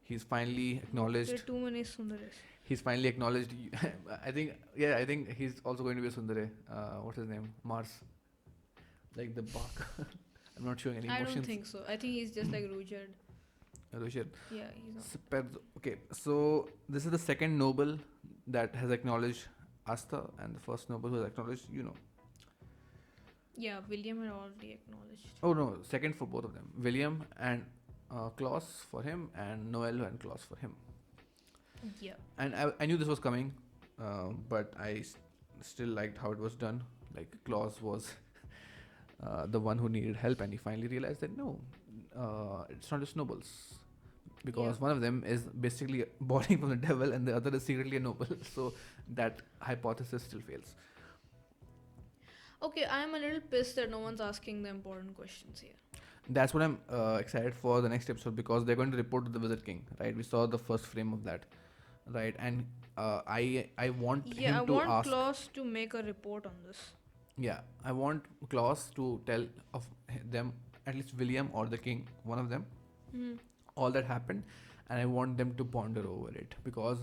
He's finally There are acknowledged. too many sundares. He's finally acknowledged. I think he's also going to be a Tsundere. What's his name? Mars. Like the bark. I'm not showing any I emotions. don't think so. I think he's just like Rudyard. Rudyard. Yeah, he's not. Okay, so this is the second noble that has acknowledged Asta, and the first noble who has acknowledged Yeah, William had already acknowledged. Oh no, second for both of them. William and Klaus for him, and Noel and Klaus for him. Yeah. And I knew this was coming, but I still liked how it was done. Like Klaus was the one who needed help, and he finally realized that no, it's not just nobles. Because Yeah. one of them is basically borrowing from the devil and the other is secretly a noble. So that hypothesis still fails. Okay, I'm a little pissed that no one's asking the important questions here. That's what I'm excited for the next episode, because they're going to report to the Wizard King, right? We saw the first frame of that, right? And I want Yeah, I him to want ask. Klaus to make a report on this. Yeah, I want Klaus to tell of them, at least William or the King, one of them, all that happened, and I want them to ponder over it, because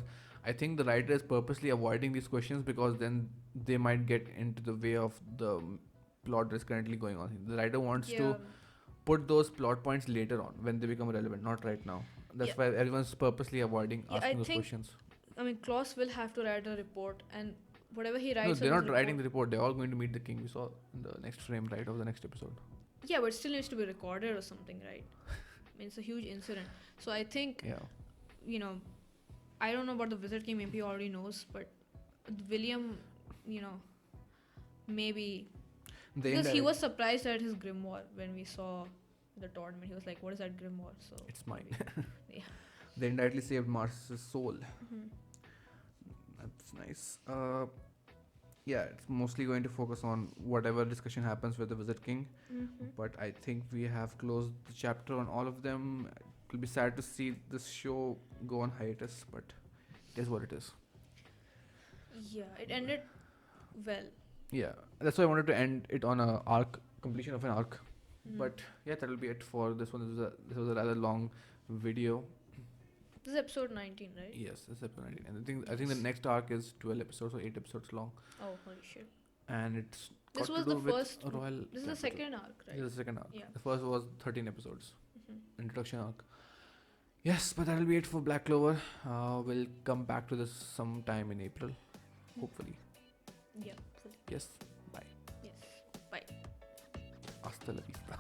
I think the writer is purposely avoiding these questions, because then they might get into the way of the plot that's currently going on. The writer wants to put those plot points later on when they become relevant, not right now. That's Yeah. why everyone's purposely avoiding Yeah, asking I those think questions. I mean, Klaus will have to write a report, and whatever he No, writes. they're in not his writing the report, report. They're all going to meet the king. We saw in the next frame, right, of the next episode. Yeah, but it still needs to be recorded or something, right? I mean, it's a huge incident. So I think, Yeah. I don't know about the Wizard King. Maybe he already knows, but William, maybe They because he indirect- was surprised at his grimoire when we saw the tournament. He was like, "What is that grimoire?" So It's mine. Yeah. They indirectly saved Mars' soul. Mhm. That's nice. Yeah, it's mostly going to focus on whatever discussion happens with the Wizard King. Mhm. But I think we have closed the chapter on all of them. It will be sad to see this show go on hiatus, but it is what it is. Yeah, it ended well. Yeah, that's why I wanted to end it on a completion of an arc. Mhm. But yeah, that'll be it for this one. This was a rather long video. This is episode 19, right? Yes, it's episode 19. And I think the next arc is 12 episodes or 8 episodes long. Oh, holy shit. And it's This got was to do the with first. a royal This is the capital. second arc, right? This is the second arc. Yeah. The first was 13 episodes. Mhm. Introduction arc. Yes, but that'll be it for Black Clover. We'll come back to this sometime in April, hopefully. Yeah, fully. Yes, bye. Yes. Bye. Hasta la vista.